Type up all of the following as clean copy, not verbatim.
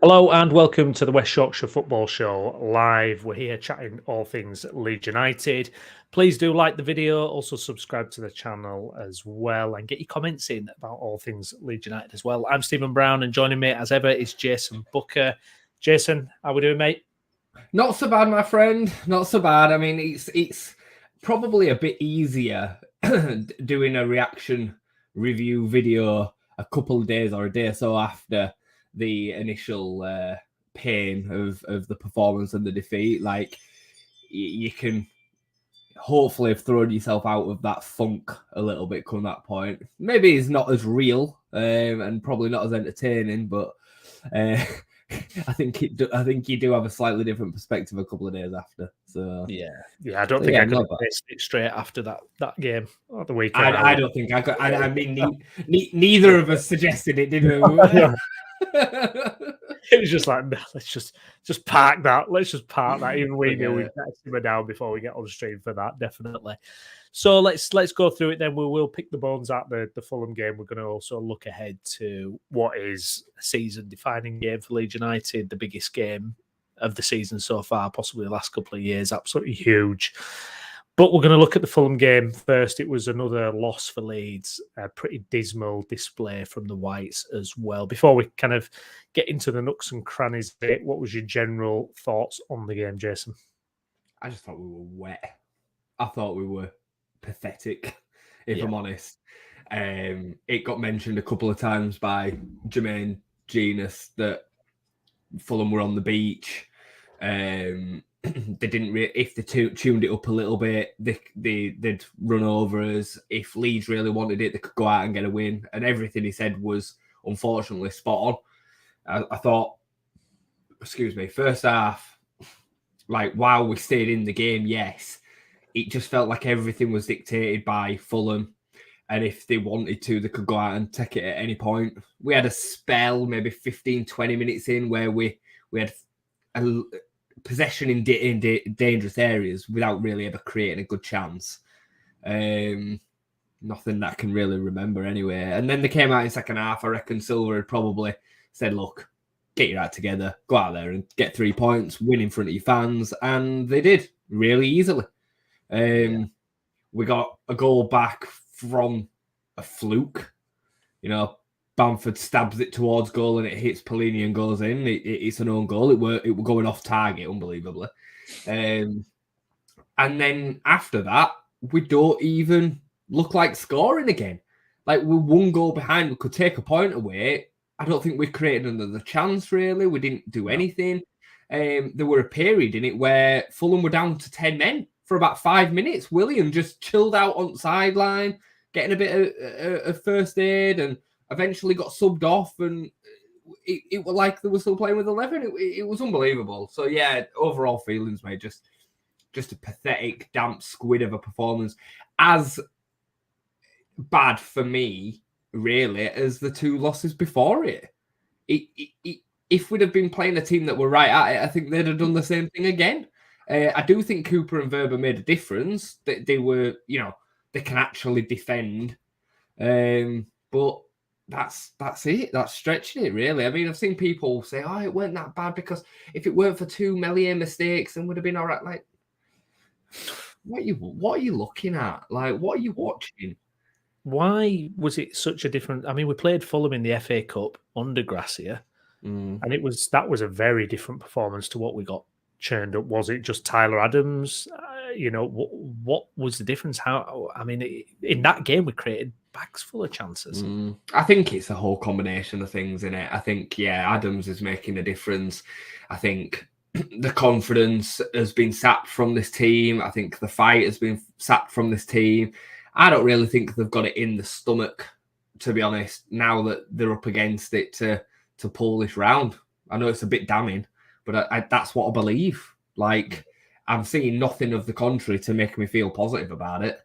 Hello and welcome to the West Yorkshire Football Show live. We're here chatting all things Leeds United. Please do like the video, also subscribe to the channel as well, and get your comments in about all things Leeds United as well. I'm Stephen Browne, and joining me as ever is Jayson Booker. Jayson, how we doing, mate? Not so bad, my friend. Not so bad. I mean, it's probably a bit easier doing a reaction review video a couple of days or a day or so after the initial pain of the performance and the defeat. Like, you can hopefully have thrown yourself out of that funk a little bit come that point. Maybe it's not as real and probably not as entertaining, but I think you do have a slightly different perspective a couple of days after. So yeah, I don't think I could have faced it straight after that game or the weekend. I don't think I could. I mean, neither of us suggested it, did we? It was just like, no, let's just park that. Let's just park that. Even we knew we'd better simmer down before we get on stream for that, definitely. So let's go through it then. We will pick the bones out the Fulham game. We're going to also look ahead to what is a season-defining game for Leeds United, the biggest game of the season so far, possibly the last couple of years, absolutely huge. But we're going to look at the Fulham game first. It was another loss for Leeds, a pretty dismal display from the Whites as well. Before we kind of get into the nooks and crannies of it, what was your general thoughts on the game, Jayson? I just thought we were wet. I thought we were pathetic, if I'm honest. It got mentioned a couple of times by Jermaine Genius that Fulham were on the beach. They didn't if they tuned it up a little bit, they'd run over us. If Leeds really wanted it, they could go out and get a win. And everything he said was unfortunately spot on. I thought, first half, like, while we stayed in the game, yes, it just felt like everything was dictated by Fulham. And if they wanted to, they could go out and take it at any point. We had a spell, maybe 15, 20 minutes in, where we had a possession in dangerous areas without really ever creating a good chance. Nothing that I can really remember anyway. And then they came out in second half. I reckon Silver had probably said, look, get your act together, go out there and get 3 points, win in front of your fans. And they did really easily. We got a goal back from a fluke. You know, Bamford stabs it towards goal and it hits Pelini and goes in. It's an own goal. It were going off target, unbelievably. And then after that, we don't even look like scoring again. Like, we're one goal behind. We could take a point away. I don't think we created another chance, really. We didn't do anything. There were a period in it where Fulham were down to 10 men for about 5 minutes. William just chilled out on the sideline, getting a bit of first aid, and eventually got subbed off, and it was like they were still playing with 11. It was unbelievable. So yeah, overall feelings, mate, just a pathetic, damp squid of a performance. As bad for me, really, as the two losses before it. If we'd have been playing a team that were right at it, I think they'd have done the same thing again. I do think Cooper and Verba made a difference. They were, they can actually defend. But that's it. That's stretching it, really. I mean, I've seen people say, oh, it weren't that bad because if it weren't for two Meslier mistakes, then would have been all right. Like, what are you looking at? Like, what are you watching? Why was it such a different... I mean, we played Fulham in the FA Cup under Gracia, and that was a very different performance to what we got churned up. Was it just Tyler Adams? What was the difference? In that game, we created bags full of chances. I think it's a whole combination of things in it. I think, Adams is making a difference. I think the confidence has been sapped from this team. I think the fight has been sapped from this team. I don't really think they've got it in the stomach, to be honest, now that they're up against it to pull this round. I know it's a bit damning, but that's what I believe. Like, I'm seeing nothing of the contrary to make me feel positive about it.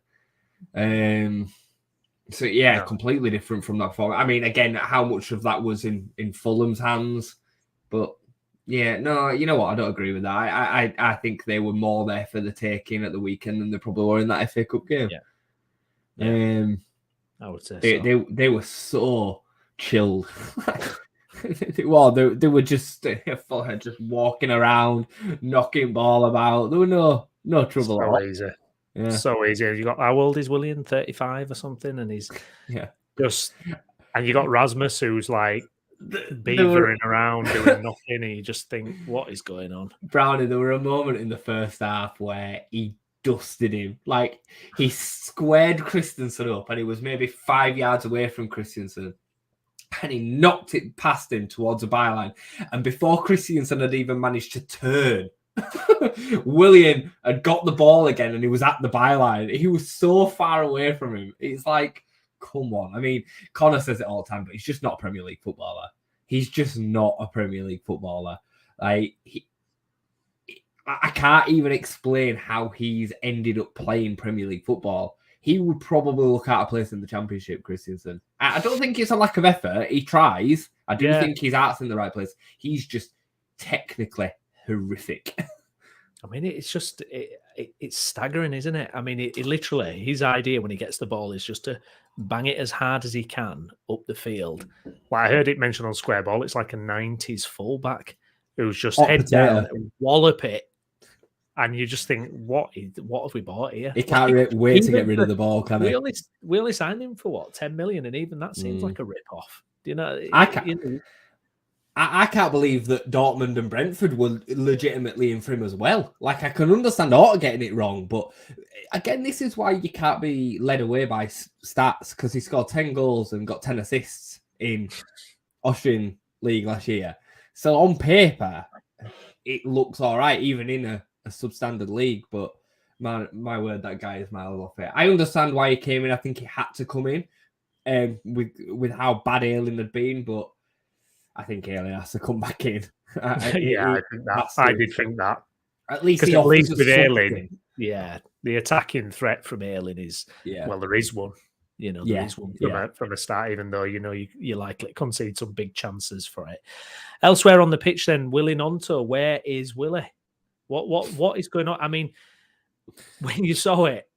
So, yeah, completely different from that form. I mean, again, how much of that was in Fulham's hands? But, yeah, no, you know what? I don't agree with that. I think they were more there for the taking at the weekend than they probably were in that FA Cup game. Yeah. I would say they were so chilled. Well, they were just walking around, knocking ball about. There were no trouble at all. Easy. Yeah. So easy. You got, how old is William? 35 or something, and he's just, and you got Rasmus, who's like beavering around doing nothing, and you just think, what is going on? Brownie, there were a moment in the first half where he dusted him. Like, he squared Christensen up, and he was maybe 5 yards away from Christensen, and he knocked it past him towards the byline. And before Christensen had even managed to turn, William had got the ball again, and he was at the byline. He was so far away from him. It's like, come on. I mean, Connor says it all the time, but he's just not a Premier League footballer. He's just not a Premier League footballer. Like, I can't even explain how he's ended up playing Premier League football. He would probably look out of place in the Championship, Christensen. I don't think it's a lack of effort. He tries. I do think his heart's in the right place. He's just technically horrific. I mean, it's just, it's staggering, isn't it? I mean, it literally, his idea when he gets the ball is just to bang it as hard as he can up the field. Like, I heard it mentioned on Square Ball, it's like a 90s fullback who's just head down and wallop it. And you just think, what have we bought here? He can't wait to get rid of the ball, can he? We only signed him for what, 10 million, and even that seems like a rip-off. Do you know? I can't believe that Dortmund and Brentford were legitimately in for him as well. Like, I can understand Orta getting it wrong, but again, this is why you can't be led away by stats, because he scored 10 goals and got 10 assists in Austrian League last year. So on paper, it looks all right, even in a substandard league, but my word, that guy is miles off it. I understand why he came in. I think he had to come in with how bad Ayling had been, but I think Ayling has to come back in. I did think that. At least with Ayling, the attacking threat from Ayling is, well, there is one. There is one from the start, even though, you likely concede some big chances for it. Elsewhere on the pitch then, Willie Gnonto, where is Willie? What is going on? I mean, when you saw it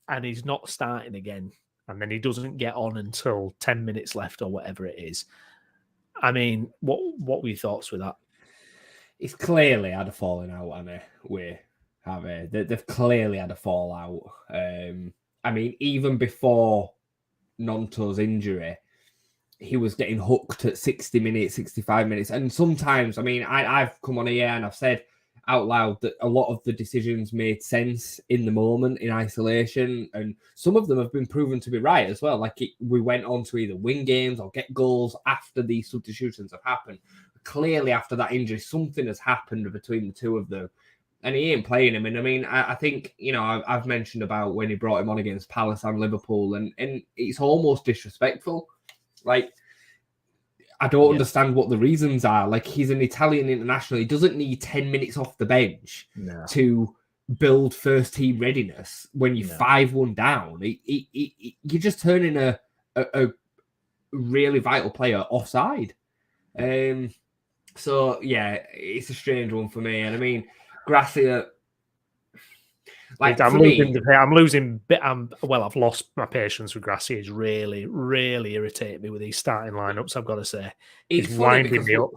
and he's not starting again, and then he doesn't get on until 10 minutes left or whatever it is. I mean, what were your thoughts with that? It's clearly had a falling out, hasn't it? They've clearly had a fallout. I mean, even before Gnonto's injury, he was getting hooked at 60 minutes, 65 minutes. And sometimes, I mean, I've come on here and I've said out loud that a lot of the decisions made sense in the moment, in isolation. And some of them have been proven to be right as well. Like, we went on to either win games or get goals after these substitutions have happened. Clearly, after that injury, something has happened between the two of them. And he ain't playing him. And I mean, I think, I've mentioned about when he brought him on against Palace and Liverpool, and it's almost disrespectful. Like, I don't understand what the reasons are. Like, he's an Italian international. He doesn't need 10 minutes off the bench to build first team readiness when you're 5-1 down. You're just turning a really vital player offside. So, yeah, it's a strange one for me. And I mean, Gracia... I've lost my patience with Gracia. He's really, really irritating me with these starting lineups, I've got to say. It's winding me up.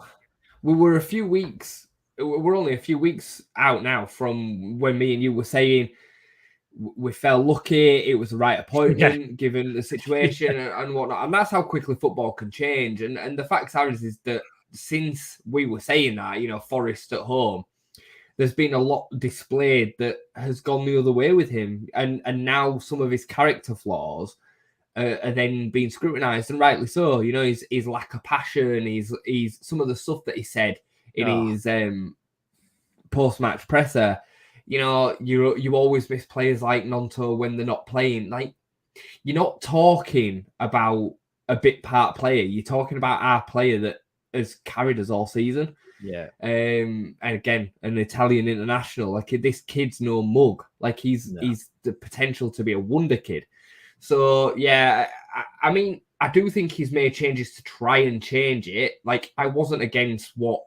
We're only a few weeks out now from when me and you were saying we felt lucky, it was the right appointment, given the situation and whatnot. And that's how quickly football can change. And the fact is that since we were saying that, Forest at home, there's been a lot displayed that has gone the other way with him. And now some of his character flaws are then being scrutinised, and rightly so. His lack of passion, he's some of the stuff that he said in his post-match presser. You always miss players like Gnonto when they're not playing. Like, you're not talking about a bit part player. You're talking about our player that has carried us all season. Yeah. And again, an Italian international. Like, this kid's no mug. Like, he's the potential to be a wonder kid. So yeah, I mean, I do think he's made changes to try and change it. Like, I wasn't against what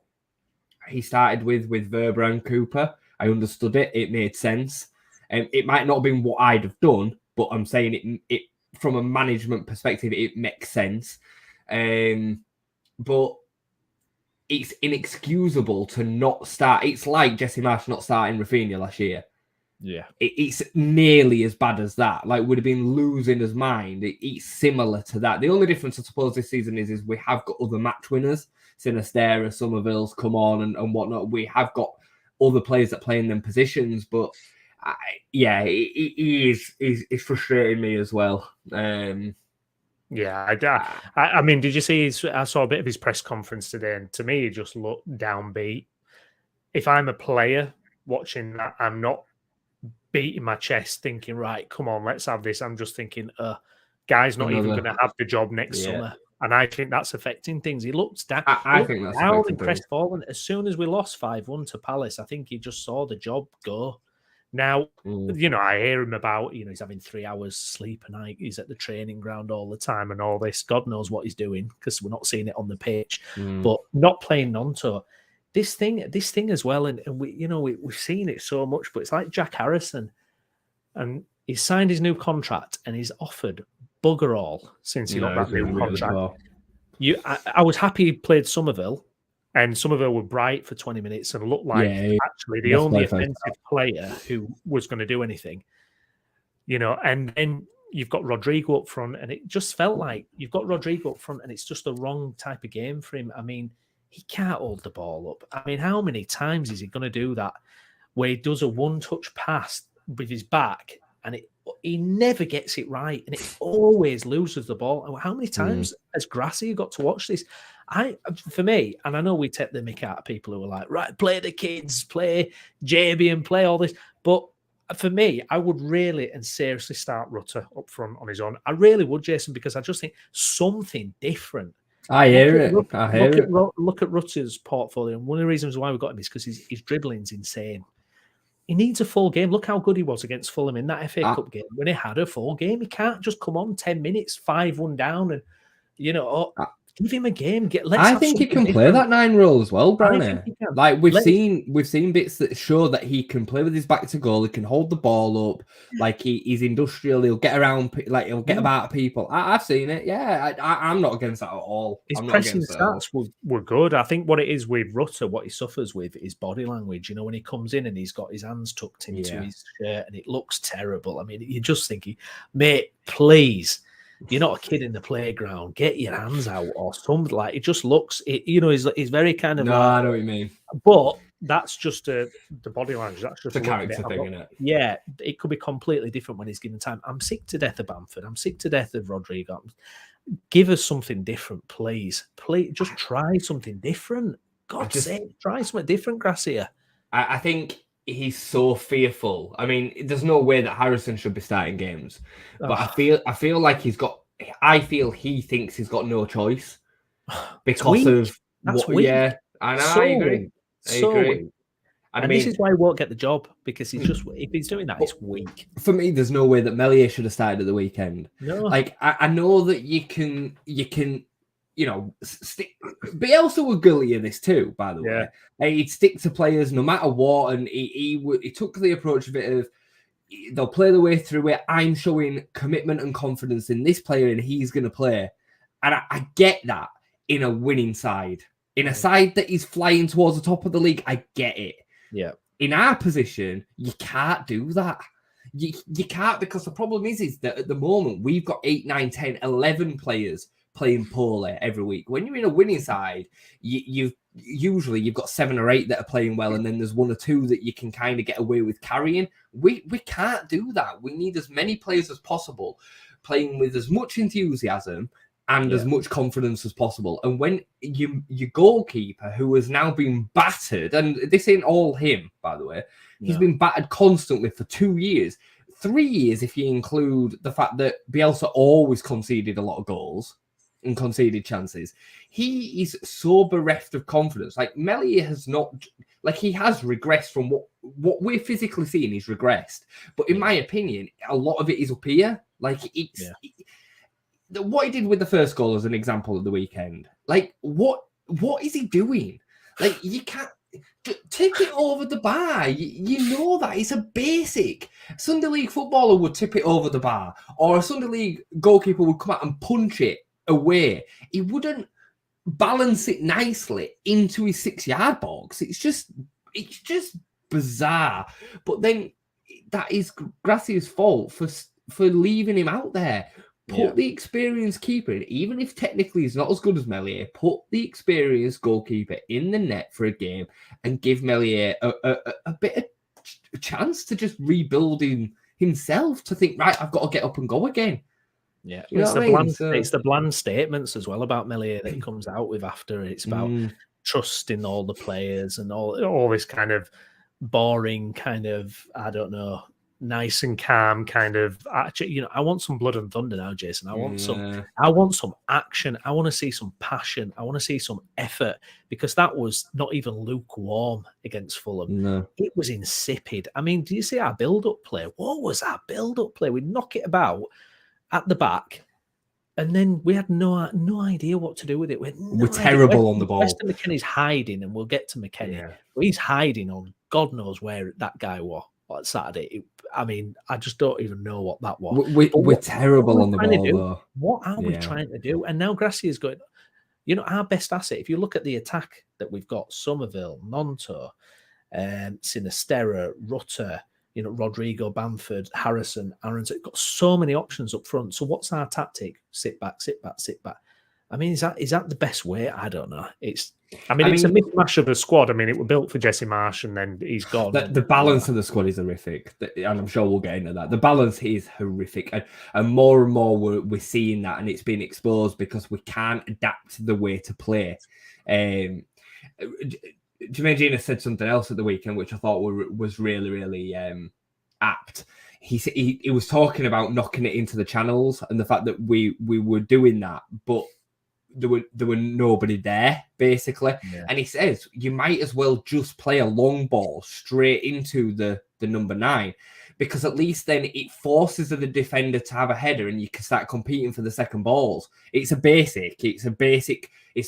he started with Verba and Cooper. I understood it. It made sense. And it might not have been what I'd have done, but I'm saying it from a management perspective, it makes sense. But it's inexcusable to not start. It's like Jesse Marsch not starting Rafinha last year. Yeah. It's nearly as bad as that. Like, would have been losing his mind. It's similar to that. The only difference, I suppose, this season is we have got other match winners. Sinistera, Somerville's come on and whatnot. We have got other players that play in them positions, but it's frustrating me as well. Yeah, I mean, did you see? I saw a bit of his press conference today, and to me, he just looked downbeat. If I'm a player watching that, I'm not beating my chest, thinking, "Right, come on, let's have this." I'm just thinking, guy's not even going to have the job next summer, and I think that's affecting things. He looks down. I think that's down and crestfallen. As soon as we lost 5-1 to Palace, I think he just saw the job go. Now, I hear him about, he's having 3 hours sleep a night. He's at the training ground all the time and all this. God knows what he's doing because we're not seeing it on the pitch. But not playing Nonto. This thing as well, and we've seen it so much, but it's like Jack Harrison. And he's signed his new contract and he's offered bugger all since he got that new contract. I was happy he played Somerville. And Somerville were bright for 20 minutes and looked like actually the only offensive player who was going to do anything. And then you've got Rodrigo up front, and it just felt like you've got Rodrigo up front, and it's just the wrong type of game for him. I mean, he can't hold the ball up. I mean, how many times is he going to do that where he does a one-touch pass with his back, and he never gets it right, and it always loses the ball? How many times has Grassy got to watch this? For me, and I know we take the mick out of people who are like, right, play the kids, play JB and play all this. But for me, I would really and seriously start Rutter up front on his own. I really would, Jason, because I just think something different. I hear it. Look at Rutter's portfolio. And one of the reasons why we got him is because his dribbling's insane. He needs a full game. Look how good he was against Fulham in that FA Cup game. When he had a full game, he can't just come on 10 minutes, 5-1 down, and give him a game. I think he can play that 9 role as well, Browne. Like we've seen bits that show that he can play with his back to goal. He can hold the ball up. Like he's industrial. He'll get around. Like he'll get about people. I've seen it. Yeah, I'm not against that at all. His pressing stats were good. I think what it is with Rutter, what he suffers with is body language. When he comes in and he's got his hands tucked into his shirt and it looks terrible. I mean, you just think, mate, please. You're not a kid in the playground. Get your hands out or something. Like it just looks. He's very kind of. No, I know what you mean. But that's just the body language. That's just a character thing, isn't it? Yeah, it could be completely different when he's given time. I'm sick to death of Bamford. I'm sick to death of Rodrigo. Give us something different, please. Please, just try something different. God's sake, try something different, Gracia. I think he's so fearful. I mean, there's no way that Harrison should be starting games, but I feel like he thinks he's got no choice because of what. Yeah, I know. I agree. I mean, this is why he won't get the job, because he's just, if he's doing that, it's weak. For me, there's no way that Meslier should have started at the weekend. No, like I know that you can. Bielsa would gully in this too, by the way. He'd stick to players no matter what, and he took the approach of it of they'll play the way through it. I'm showing commitment and confidence in this player, and he's going to play. And I get that in a winning side, in a side that is flying towards the top of the league. I get it. Yeah. In our position, you can't do that. You can't, because the problem is that at the moment we've got 8, 9, 10, 11 players playing poorly every week. When you're in a winning side, you've got 7 or 8 that are playing well, and then there's 1 or 2 that you can kind of get away with carrying. We can't do that. We need as many players as possible playing with as much enthusiasm and as much confidence as possible. And when your goalkeeper, who has now been battered, and this ain't all him, by the way, he's been battered constantly for 2 years, 3 years if you include the fact that Bielsa always conceded a lot of goals and conceded chances. He is so bereft of confidence. Like Meslier has not, like he has regressed from what we're physically seeing. He's regressed, but in my opinion, a lot of it is up here. Like what he did with the first goal as an example of the weekend. Like what is he doing? Like you can't tip it over the bar. You know that it's a basic. Sunday League footballer would tip it over the bar, or a Sunday League goalkeeper would come out and punch it away. He wouldn't balance it nicely into his 6-yard box. It's just bizarre. But then that is Gracia's fault for leaving him out there. Put the experienced keeper in, even if technically he's not as good as Meslier. Put the experienced goalkeeper in the net for a game and give Meslier a bit of a chance to just rebuild himself, to think, right, I've got to get up and go again. Yeah, it's the bland statements as well about Meslier that he comes out with after. It's about trusting all the players and all this kind of boring kind of, I don't know, nice and calm kind of. Actually, I want some blood and thunder now, Jason. I want some action. I want to see some passion. I want to see some effort, because that was not even lukewarm against Fulham. No. It was insipid. I mean, do you see our build-up play? What was our build-up play? We knock it about at the back, and then we had no idea what to do with it. We're terrible on the ball. Weston McKennie's hiding, and we'll get to McKennie. Yeah. He's hiding on God knows where that guy was on Saturday. I just don't even know what that was. We're terrible on the ball, though. What are we trying to do? And now Gracia's going, our best asset, if you look at the attack that we've got, Somerville, Monto, Sinisterra, Rutter, Rodrigo, Bamford, Harrison, Aarons, got so many options up front. So what's our tactic? Sit back, sit back, sit back. I mean, is that the best way? I don't know. It's a mishmash of a squad. I mean, it was built for Jesse Marsh, and then he's gone. The balance of the squad is horrific, and I'm sure we'll get into that. The balance is horrific, and more we're seeing that, and it's being exposed because we can't adapt the way to play. Jermaine Gina said something else at the weekend, which I thought was really, really apt. He was talking about knocking it into the channels and the fact that we were doing that, but there were nobody there, basically. Yeah. And he says you might as well just play a long ball straight into the number 9, because at least then it forces the defender to have a header and you can start competing for the second balls. It's the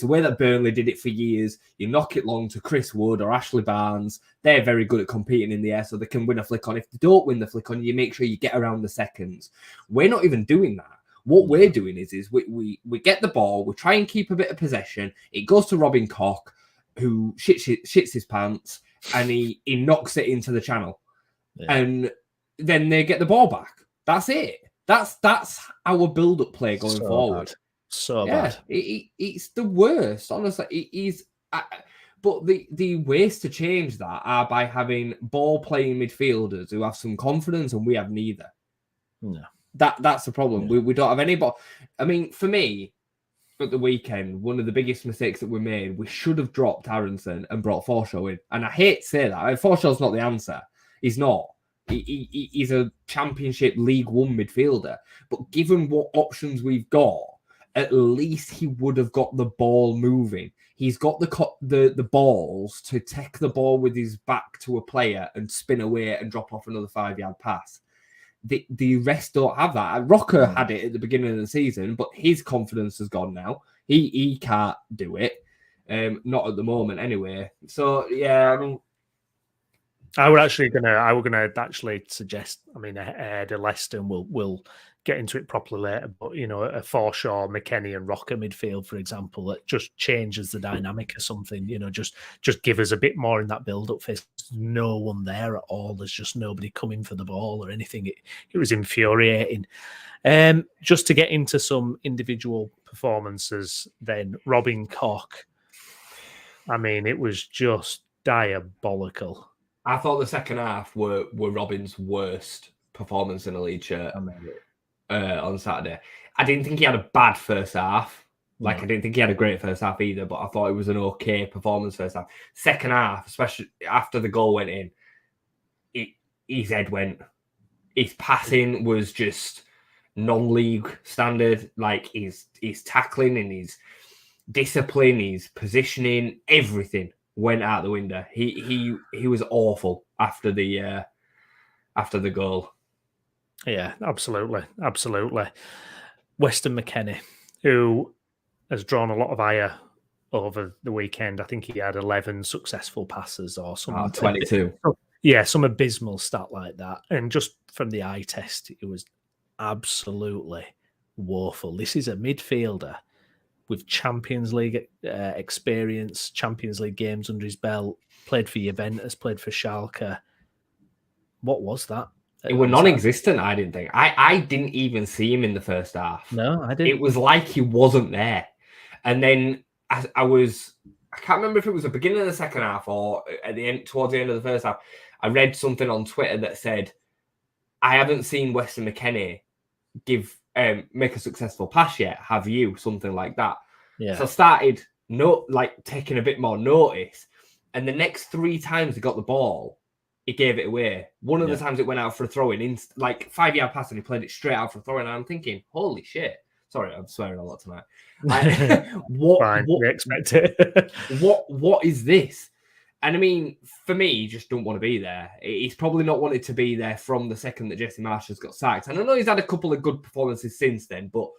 way that Burnley did it for years. You knock it long to Chris Wood or Ashley Barnes. They're very good at competing in the air, so they can win a flick on. If they don't win the flick on, you make sure you get around the seconds. We're not even doing that. What we're doing is we get the ball, we try and keep a bit of possession. It goes to Robin Koch, who shits his pants, and he knocks it into the channel. Yeah. And then they get the ball back. That's it. That's our build-up play going forward. Bad. So bad. It's the worst, honestly. It is. But the ways to change that are by having ball-playing midfielders who have some confidence, and we have neither. No. That's the problem. Yeah. We don't have any. But I mean, for me, at the weekend, one of the biggest mistakes that we made, we should have dropped Aronson and brought Forshaw in. And I hate to say that. Forshaw's not the answer. He's not. He's a Championship League One midfielder. But given what options we've got, at least he would have got the ball moving. He's got the balls to take the ball with his back to a player and spin away and drop off another 5-yard pass. The rest don't have that. Rocker had it at the beginning of the season, but his confidence has gone now. He can't do it. Not at the moment, anyway. So yeah, I mean, I was gonna actually suggest. I mean, the Leicester, and we'll get into it properly later. But a Forshaw, McKennie, and Rocker midfield, for example, that just changes the dynamic or something. Just give us a bit more in that build-up phase. There's no one there at all. There's just nobody coming for the ball or anything. It was infuriating. Just to get into some individual performances, then Robin Koch. I mean, it was just diabolical. I thought the second half were Robin's worst performance in a Leeds shirt on Saturday. I didn't think he had a bad first half. I didn't think he had a great first half either, but I thought it was an okay performance first half. Second half, especially after the goal went in, his head went. His passing was just non-league standard. Like his tackling and his discipline, his positioning, everything went out the window. He was awful after the goal. Yeah, absolutely. Weston McKennie, who has drawn a lot of ire over the weekend. I think he had 11 successful passes or something. 22. Yeah, some abysmal stat like that. And just from the eye test, it was absolutely woeful. This is a midfielder with Champions League experience, Champions League games under his belt, played for Juventus, played for Schalke. What was that? It was non-existent, I didn't think. I didn't even see him in the first half. No, I didn't. It was like he wasn't there. And then I can't remember if it was the beginning of the second half or at the end, towards the end of the first half, I read something on Twitter that said, I haven't seen Weston McKennie make a successful pass yet. Have you? Something like that. Yeah. So I started taking a bit more notice. And the next 3 times he got the ball, he gave it away. One of the times it went out for a throw-in, 5-yard pass, and he played it straight out for a throw-in. And I'm thinking, holy shit. Sorry, I'm swearing a lot tonight. Fine, we expect it. What is this? And I mean, for me, he just don't want to be there. He's probably not wanted to be there from the second that Jesse Marshall's got sacked. And I know he's had a couple of good performances since then, but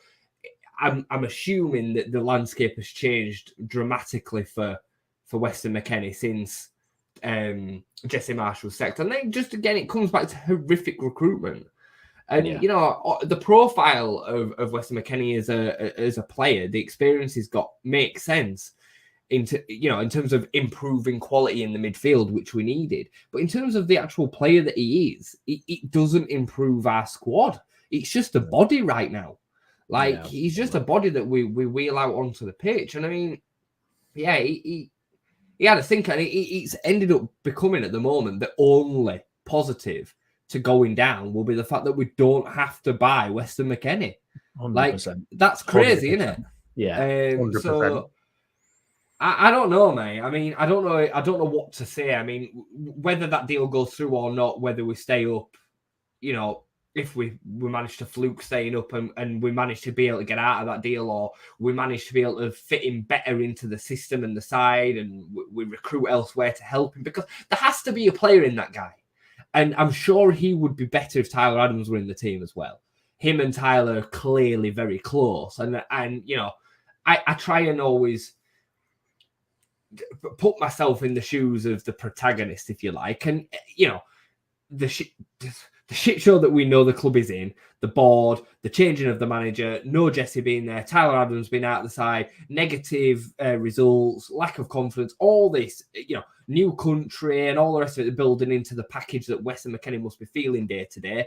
I'm assuming that the landscape has changed dramatically for Weston McKennie since Jesse Marshall's sacked. And then just again, it comes back to horrific recruitment. And you know, the profile of Weston McKennie as a player, the experience he's got makes sense in terms of improving quality in the midfield, which we needed. But in terms of the actual player that he is, it doesn't improve our squad. It's just a body right now. He's just a body that we wheel out onto the pitch. And I mean, yeah, he had a thinker, and it's ended up becoming at the moment the only positive to going down will be the fact that we don't have to buy Weston McKennie. 100%. That's crazy, 100%. isn't it? Yeah. 100%. So I don't know, mate. I mean, I don't know what to say. I mean, whether that deal goes through or not, whether we stay up, you know, if we manage to fluke staying up and we manage to be able to get out of that deal, or we manage to be able to fit him better into the system and the side, and we recruit elsewhere to help him, because there has to be a player in that guy. And I'm sure he would be better if Tyler Adams were in the team as well. Him and Tyler are clearly very close. And you know, I try and always put myself in the shoes of the protagonist, if you like. And, you know, the shit show that we know the club is in, the board, the changing of the manager, no Jesse being there, Tyler Adams being out the side, negative results, lack of confidence, all this, you know, new country and all the rest of it building into the package that Weston McKennie must be feeling day to day.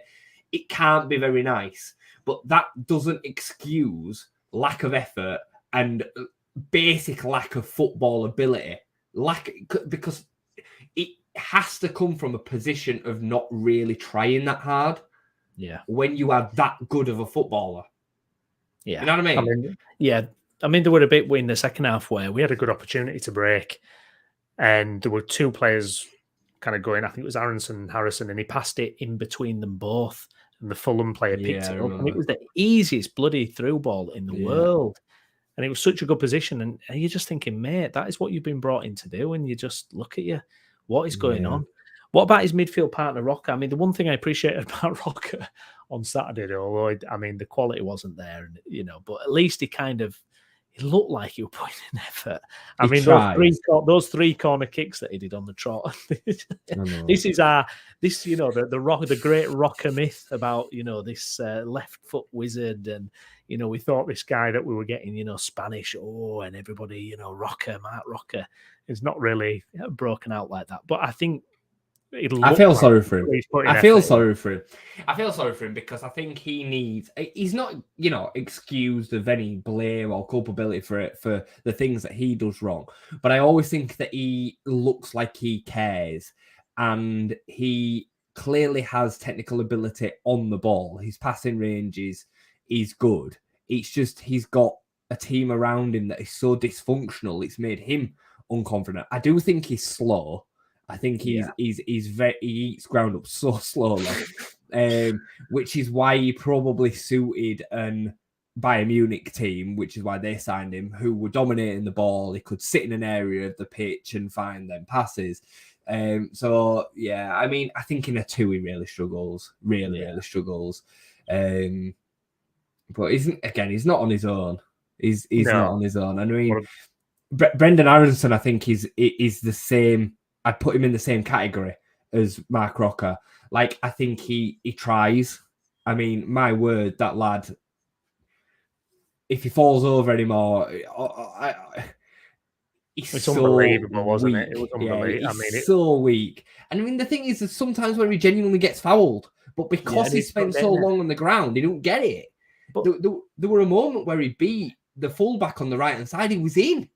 It can't be very nice, but that doesn't excuse lack of effort and basic lack of football ability. Because it has to come from a position of not really trying that hard. Yeah. When you are that good of a footballer. Yeah. You know what I mean? I mean, there were a bit in the second half where we had a good opportunity to break, and there were 2 players kind of going, I think it was Aronson and Harrison, and he passed it in between them both, and the Fulham player picked it up, and it was the easiest bloody through ball in the world. And it was such a good position. And you're just thinking, mate, that is what you've been brought in to do. And you just look at you. What is going on? What about his midfield partner, Rocker? I mean, the one thing I appreciated about Rocker on Saturday, although, I mean, the quality wasn't there, and you know, but at least he looked like he was putting in effort. I mean, those 3 corner kicks that he did on the trot. This is the great Rocker myth about, you know, this left foot wizard, and you know, we thought this guy that we were getting, you know, Spanish, and everybody, you know, Mark Rocker is not really broken out like that. But I think I feel sorry for him. I feel sorry for him because I think he's not, you know, excused of any blame or culpability for the things that he does wrong. But I always think that he looks like he cares, and he clearly has technical ability on the ball. His passing range is good. It's just he's got a team around him that is so dysfunctional. It's made him unconfident. I do think he's slow. I think he eats ground up so slowly, which is why he probably suited an Bayern Munich team, which is why they signed him, who were dominating the ball. He could sit in an area of the pitch and find them passes. So yeah, I mean, I think in a 2 he really struggles, really struggles. But he's not on his own. He's not on his own. I mean, Brendan Aronson, I think is the same. I'd put him in the same category as Mark Rocker. Like, I think he tries. I mean, my word, that lad, if he falls over anymore, it's so unbelievable, wasn't weak. it? It was Yeah, unbelievable. he's so weak. And I mean, the thing is that sometimes where he genuinely gets fouled, but because he spent so long on the ground, he don't get it. But there were a moment where he beat the fullback on the right-hand side. He was in.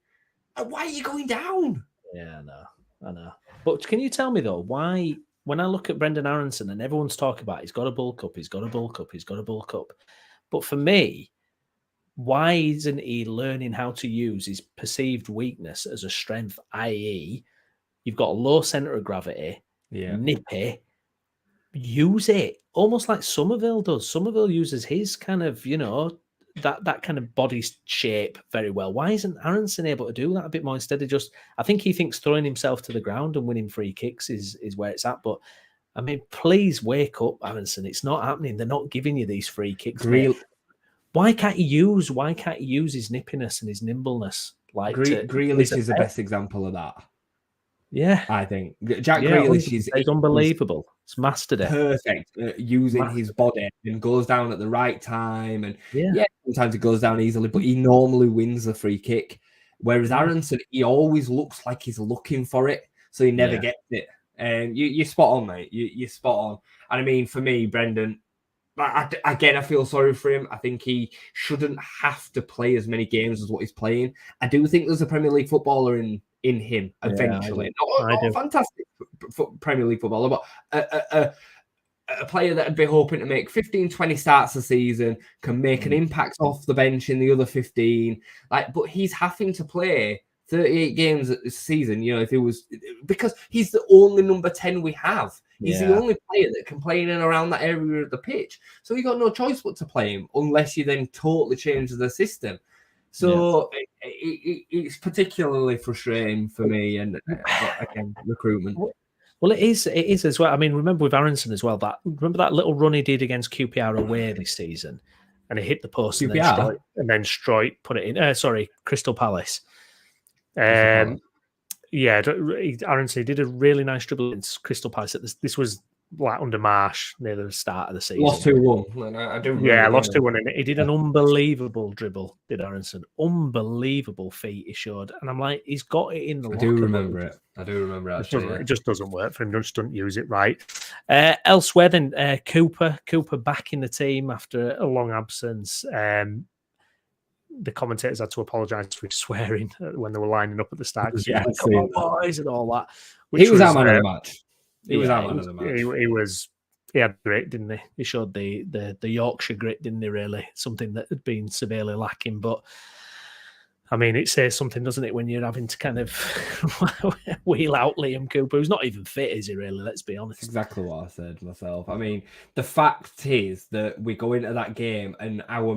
Why are you going down? Yeah, I know. But can you tell me, though, why, when I look at Brendan Aronson and everyone's talking about he's got a bulk up, but for me, why isn't he learning how to use his perceived weakness as a strength, i.e., you've got a low centre of gravity, nippy, use it, almost like Somerville does. Somerville uses his kind of, that kind of body shape very well. Why isn't Aronson able to do that a bit more instead of just, I think he thinks throwing himself to the ground and winning free kicks is where it's at. But I mean, please wake up, Aronson. It's not happening. They're not giving you these free kicks. Why can't he use his nippiness and his nimbleness? Like Grealish is the best example of that. Yeah, I think Jack Grealish is unbelievable. It's mastered it. Perfect at using his body and goes down at the right time. And sometimes it goes down easily, but he normally wins the free kick. Whereas Aronson, he always looks like he's looking for it, so he never gets it. And you're spot on, mate. You're spot on. And I mean, for me, Brendan, I feel sorry for him. I think he shouldn't have to play as many games as what he's playing. I do think there's a Premier League footballer in him eventually. Not a fantastic Premier League footballer, but a player that would be hoping to make 15, 20 starts a season, can make an impact off the bench in the other 15. But he's having to play 38 games a season, if it was, because he's the only number 10 we have. He's the only player that can play in and around that area of the pitch. So you got no choice but to play him unless you then totally change the system. So it's particularly frustrating for me. And again, recruitment. Well, it is as well. I mean, remember with Aronson as well, remember that little run he did against QPR away this season, and he hit the post and then Stroy put it in. Crystal Palace. Aronson did a really nice dribble against Crystal Palace. This was like under Marsh near the start of the season. Lost 2-1. I do remember. Yeah, lost 2-1. And he did an unbelievable dribble, did Aronson. Unbelievable feat he showed. And I'm like, he's got it in the locker. I do remember it. Actually. It just doesn't work for him. Just doesn't use it right. Elsewhere then, Cooper back in the team after a long absence. The commentators had to apologise for swearing when they were lining up at the start. Come on, boys, and all that. He was our man of the match. He was our man of the match. He had grit, didn't he? He showed the Yorkshire grit, didn't he, really? Something that had been severely lacking. But, I mean, it says something, doesn't it, when you're having to kind of wheel out Liam Cooper, who's not even fit, is he, really? Let's be honest. Exactly what I said myself. I mean, the fact is that we go into that game and our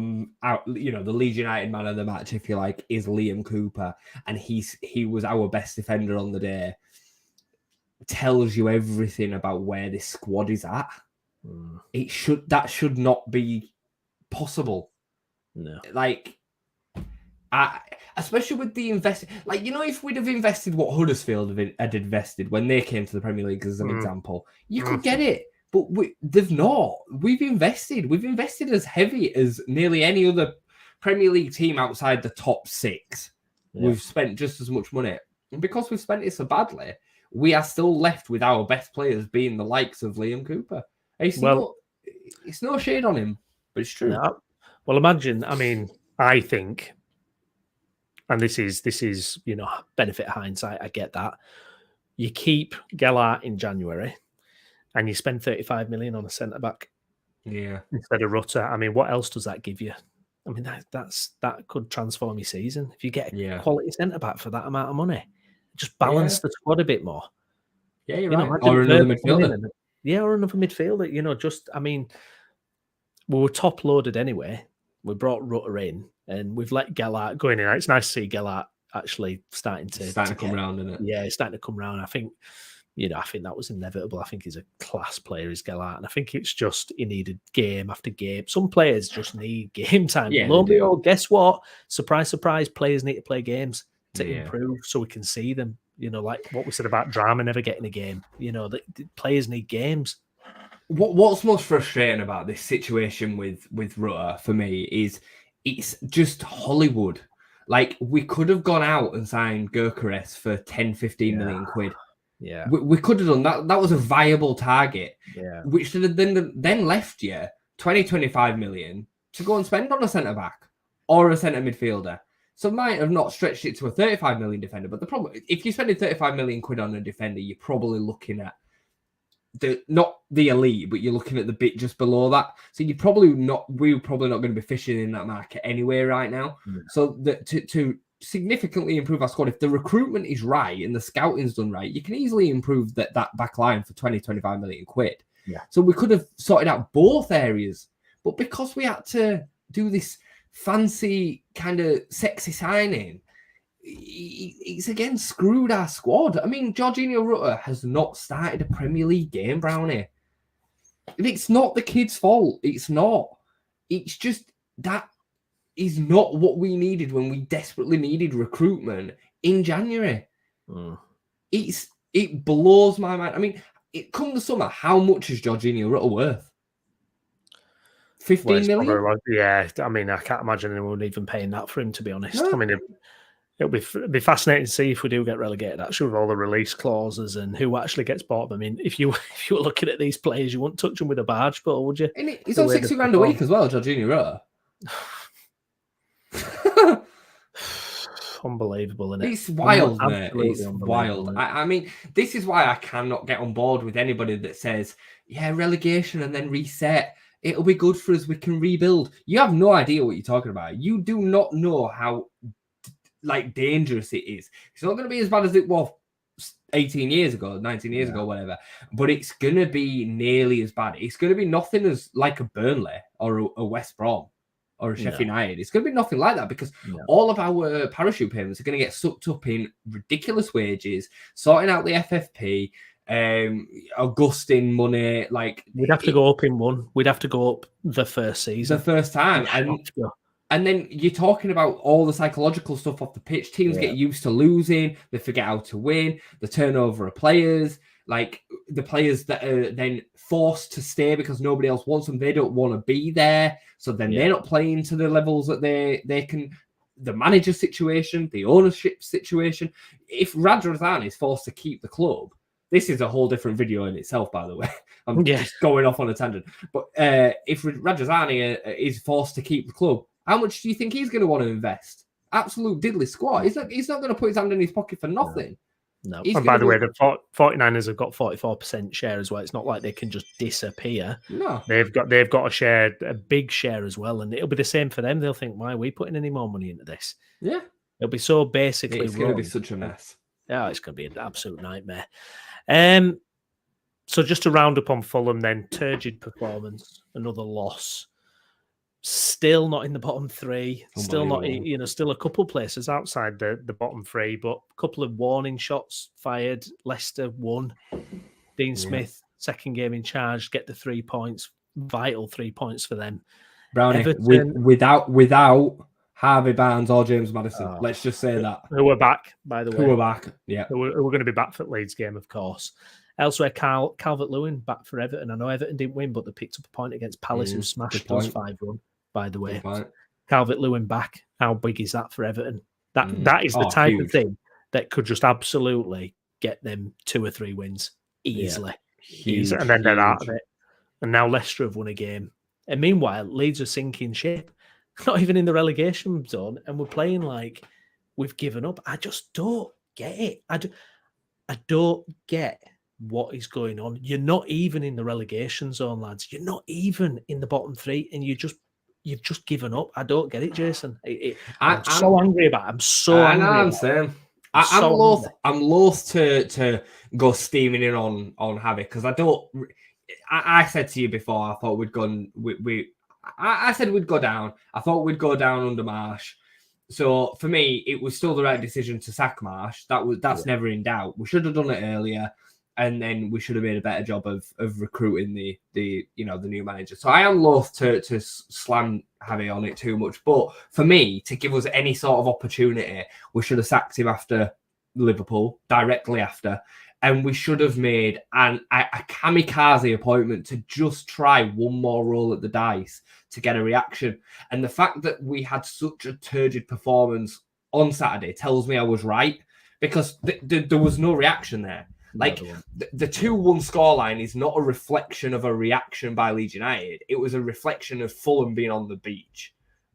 the Leeds United man of the match, if you like, is Liam Cooper. And he was our best defender on the day. Tells you everything about where this squad is at. That should not be possible. No, especially with the invest. If we'd have invested what Huddersfield had invested when they came to the Premier League as an example, you could get it. But they've not. We've invested as heavy as nearly any other Premier League team outside the top 6. Yeah. We've spent just as much money, and because we've spent it so badly, we are still left with our best players being the likes of Liam Cooper. It's no shade on him, but it's true. No. Well, imagine, I mean, I think, and this is benefit hindsight, I get that. You keep Gellart in January and you spend 35 million on a centre-back instead of Rutter. I mean, what else does that give you? I mean, that could transform your season. If you get a quality centre-back for that amount of money. Just balance the squad a bit more. Yeah, you're right. Or another midfielder. Or another midfielder. I mean, we were top loaded anyway. We brought Rutter in and we've let Gellart go in. It's nice to see Gellart actually starting to come around, isn't it? Yeah, it's starting to come around. I think that was inevitable. I think he's a class player, is Gellart. And I think it's just he needed game after game. Some players just need game time. Yeah, guess what? Surprise, surprise, players need to play games to improve so we can see them. Like what we said about Drama never getting a game. The players need games. What's most frustrating about this situation with Rutter for me is it's just Hollywood. Like, we could have gone out and signed Gyökeres for 10, 15 million quid. Yeah. We could have done that. That was a viable target. Yeah. Which should have then left you 20, 25 million to go and spend on a centre-back or a centre midfielder. So might have not stretched it to a 35 million defender. But the problem, if you're spending 35 million quid on a defender, you're probably looking at not the elite, but you're looking at the bit just below that. So we're probably not going to be fishing in that market anyway right now. Yeah. So to significantly improve our squad, if the recruitment is right and the scouting's done right, you can easily improve that back line for 20, 25 million quid. Yeah. So we could have sorted out both areas. But because we had to do this fancy kind of sexy signing, it's again screwed our squad. I mean, Jorginho Rutter has not started a Premier League game, Brownie. It's not the kid's fault. It's not. It's just that is not what we needed when we desperately needed recruitment in January. It blows my mind. I mean, come the summer, how much is Jorginho Rutter worth? 15 million? Yeah, I mean, I can't imagine anyone even paying that for him, to be honest. No. I mean, it'll be fascinating to see if we do get relegated, actually, with all the release clauses and who actually gets bought. I mean, if you were looking at these players, you wouldn't touch them with a barge pole, would you? And he's on 60 grand a week as well, Jorginho Rutter. Unbelievable, isn't it? It's wild, mate. It's wild. I mean, this is why I cannot get on board with anybody that says, yeah, relegation and then reset. It'll be good for us. We can rebuild. You have no idea what you're talking about. You do not know how dangerous it is. It's not going to be as bad as it was 18 years ago, 19 years ago, whatever. But it's going to be nearly as bad. It's going to be nothing as like a Burnley or a West Brom or a Sheffield United. It's going to be nothing like that because all of our parachute payments are going to get sucked up in ridiculous wages, sorting out the FFP, Augustin money. Like, we'd have to go up in one. We'd have to go up the first season, the first time, and then you're talking about all the psychological stuff off the pitch. Teams get used to losing. They forget how to win. The turnover of players, like the players that are then forced to stay because nobody else wants them. They don't want to be there. So then they're not playing to the levels that they can. The manager situation, the ownership situation. If Radrazan is forced to keep the club, this is a whole different video in itself, by the way. I'm just going off on a tangent. But if Radrazani is forced to keep the club, how much do you think he's going to want to invest? Absolute diddly squat. He's not going to put his hand in his pocket for nothing. No. And by the way, the 49ers have got 44% share as well. It's not like they can just disappear. No. They've got a big share as well. And it'll be the same for them. They'll think, why are we putting any more money into this? Yeah. It'll be so basically It's going to be such a mess. Yeah, it's going to be an absolute nightmare. So just to round up on Fulham then, turgid performance, another loss. Still not in the bottom three. Still not, still a couple places outside the bottom three, but a couple of warning shots fired. Leicester won. Dean Smith, second game in charge, get the 3 points. Vital 3 points for them. Brownie, without Harvey Barnes or James Maddison. Let's just say that. Who are back, by the way. Who are back, yeah. Who are going to be back for the Leeds game, of course. Elsewhere, Calvert-Lewin back for Everton. I know Everton didn't win, but they picked up a point against Palace, who smashed us 5-1, by the way. Calvert-Lewin back. How big is that for Everton? That is the type of thing that could just absolutely get them 2 or 3 wins easily. Huge, and then they're out of it. And now Leicester have won a game. And meanwhile, Leeds are sinking ship. Not even in the relegation zone. And we're playing like we've given up. I just don't get it. I don't get what is going on. You're not even in the relegation zone, lads. You're not even in the bottom 3, and you've just given up. I don't get it, Jason. I'm so angry about it. I'm so angry. I'm saying. I'm loath to go steaming in on Javi because I don't. I said to you before, I thought we'd gone. I said we'd go down. I thought we'd go down under Marsh. So for me, it was still the right decision to sack Marsh. That's never in doubt. We should have done it earlier, and then we should have made a better job of recruiting the new manager. So I am loath to slam Javi on it too much. But for me, to give us any sort of opportunity, we should have sacked him after Liverpool, directly after. And we should have made a kamikaze appointment to just try one more roll at the dice to get a reaction. And the fact that we had such a turgid performance on Saturday tells me I was right, because there was no reaction there. Like, the 2-1 scoreline is not a reflection of a reaction by Leeds United. It was a reflection of Fulham being on the beach,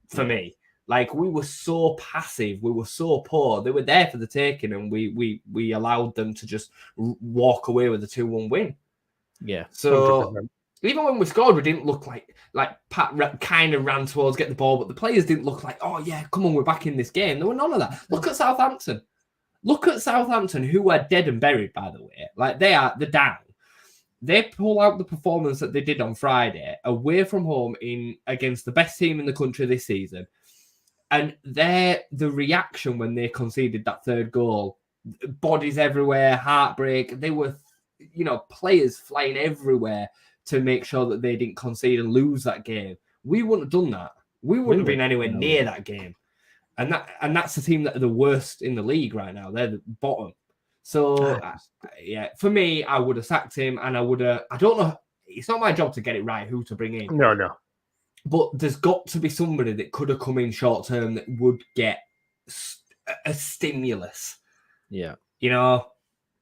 for me. Like, we were so passive. We were so poor. They were there for the taking, and we allowed them to just walk away with a 2-1 win. Yeah. So 100%. Even when we scored, we didn't look like Pat kind of ran towards get the ball, but the players didn't look like, oh yeah, come on, we're back in this game. There were none of that. Look at Southampton. Look at Southampton, who are dead and buried, by the way. Like, they're down. They pull out the performance that they did on Friday away from home against the best team in the country this season. And the reaction when they conceded that third goal, bodies everywhere, heartbreak. They were, players flying everywhere to make sure that they didn't concede and lose that game. We wouldn't have done that. We wouldn't have been anywhere near that game. And that's the team that are the worst in the league right now. They're the bottom. So, for me, I would have sacked him, and I don't know. It's not my job to get it right who to bring in. No. But there's got to be somebody that could have come in short term that would get a stimulus. Yeah.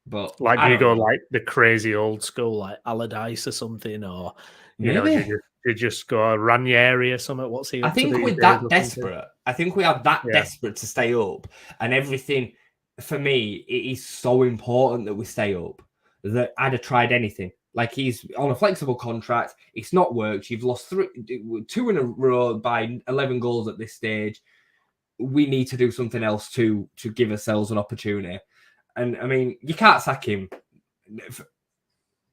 But like, do you go like the crazy old school, like Allardyce or something, or you just go Ranieri or something? What's he? I think we're that desperate. I think we are that desperate to stay up, and everything. For me, it is so important that we stay up that I'd have tried anything. Like, he's on a flexible contract. It's not worked. You've lost 2 in a row by 11 goals at this stage. We need to do something else to give ourselves an opportunity. And, I mean, you can't sack him.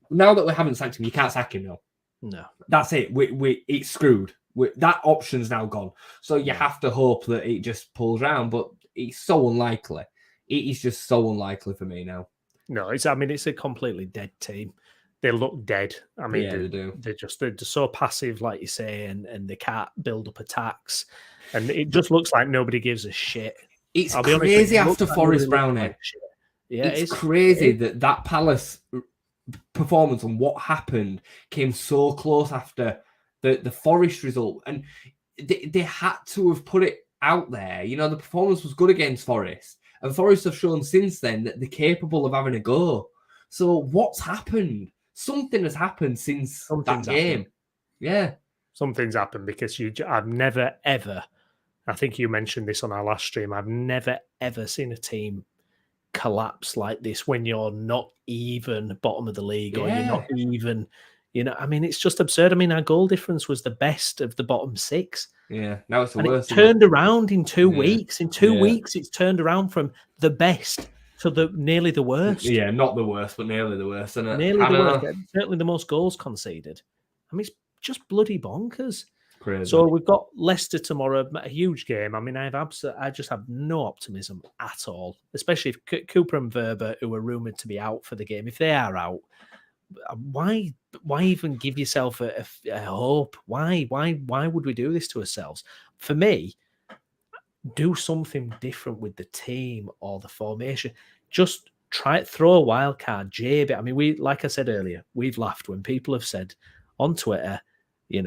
Now that we haven't sacked him, you can't sack him now. No. That's it. It's screwed. That option's now gone. So you have to hope that it just pulls round. But it's so unlikely. It is just so unlikely for me now. No, it's a completely dead team. They look dead. I mean, they do. They're just so passive, like you say, and they can't build up attacks. And it just looks like nobody gives a shit. It's crazy after Forest Browne. Yeah, it's crazy that Palace performance and what happened came so close after the Forest result. And they had to have put it out there. The performance was good against Forest. And Forest have shown since then that they're capable of having a go. So what's happened? Something has happened since that game. Yeah. Something's happened, because I've never, ever, I think you mentioned this on our last stream, I've never, ever seen a team collapse like this when you're not even bottom of the league, or you're not even, it's just absurd. I mean, our goal difference was the best of the bottom 6. Yeah, now it's the worst. It turned around in 2 weeks. In 2 weeks, it's turned around from the best to nearly the worst. Yeah, not the worst, but nearly the worst. Isn't it? Nearly the worst. Certainly the most goals conceded. I mean, it's just bloody bonkers. Crazy. So we've got Leicester tomorrow, a huge game. I mean, I just have no optimism at all, especially if Cooper and Verber, who are rumoured to be out for the game, if they are out, why even give yourself a hope? Why would we do this to ourselves? For me, do something different with the team or the formation. Just throw a wild card, jab it. I mean, like I said earlier, we've laughed when people have said on Twitter,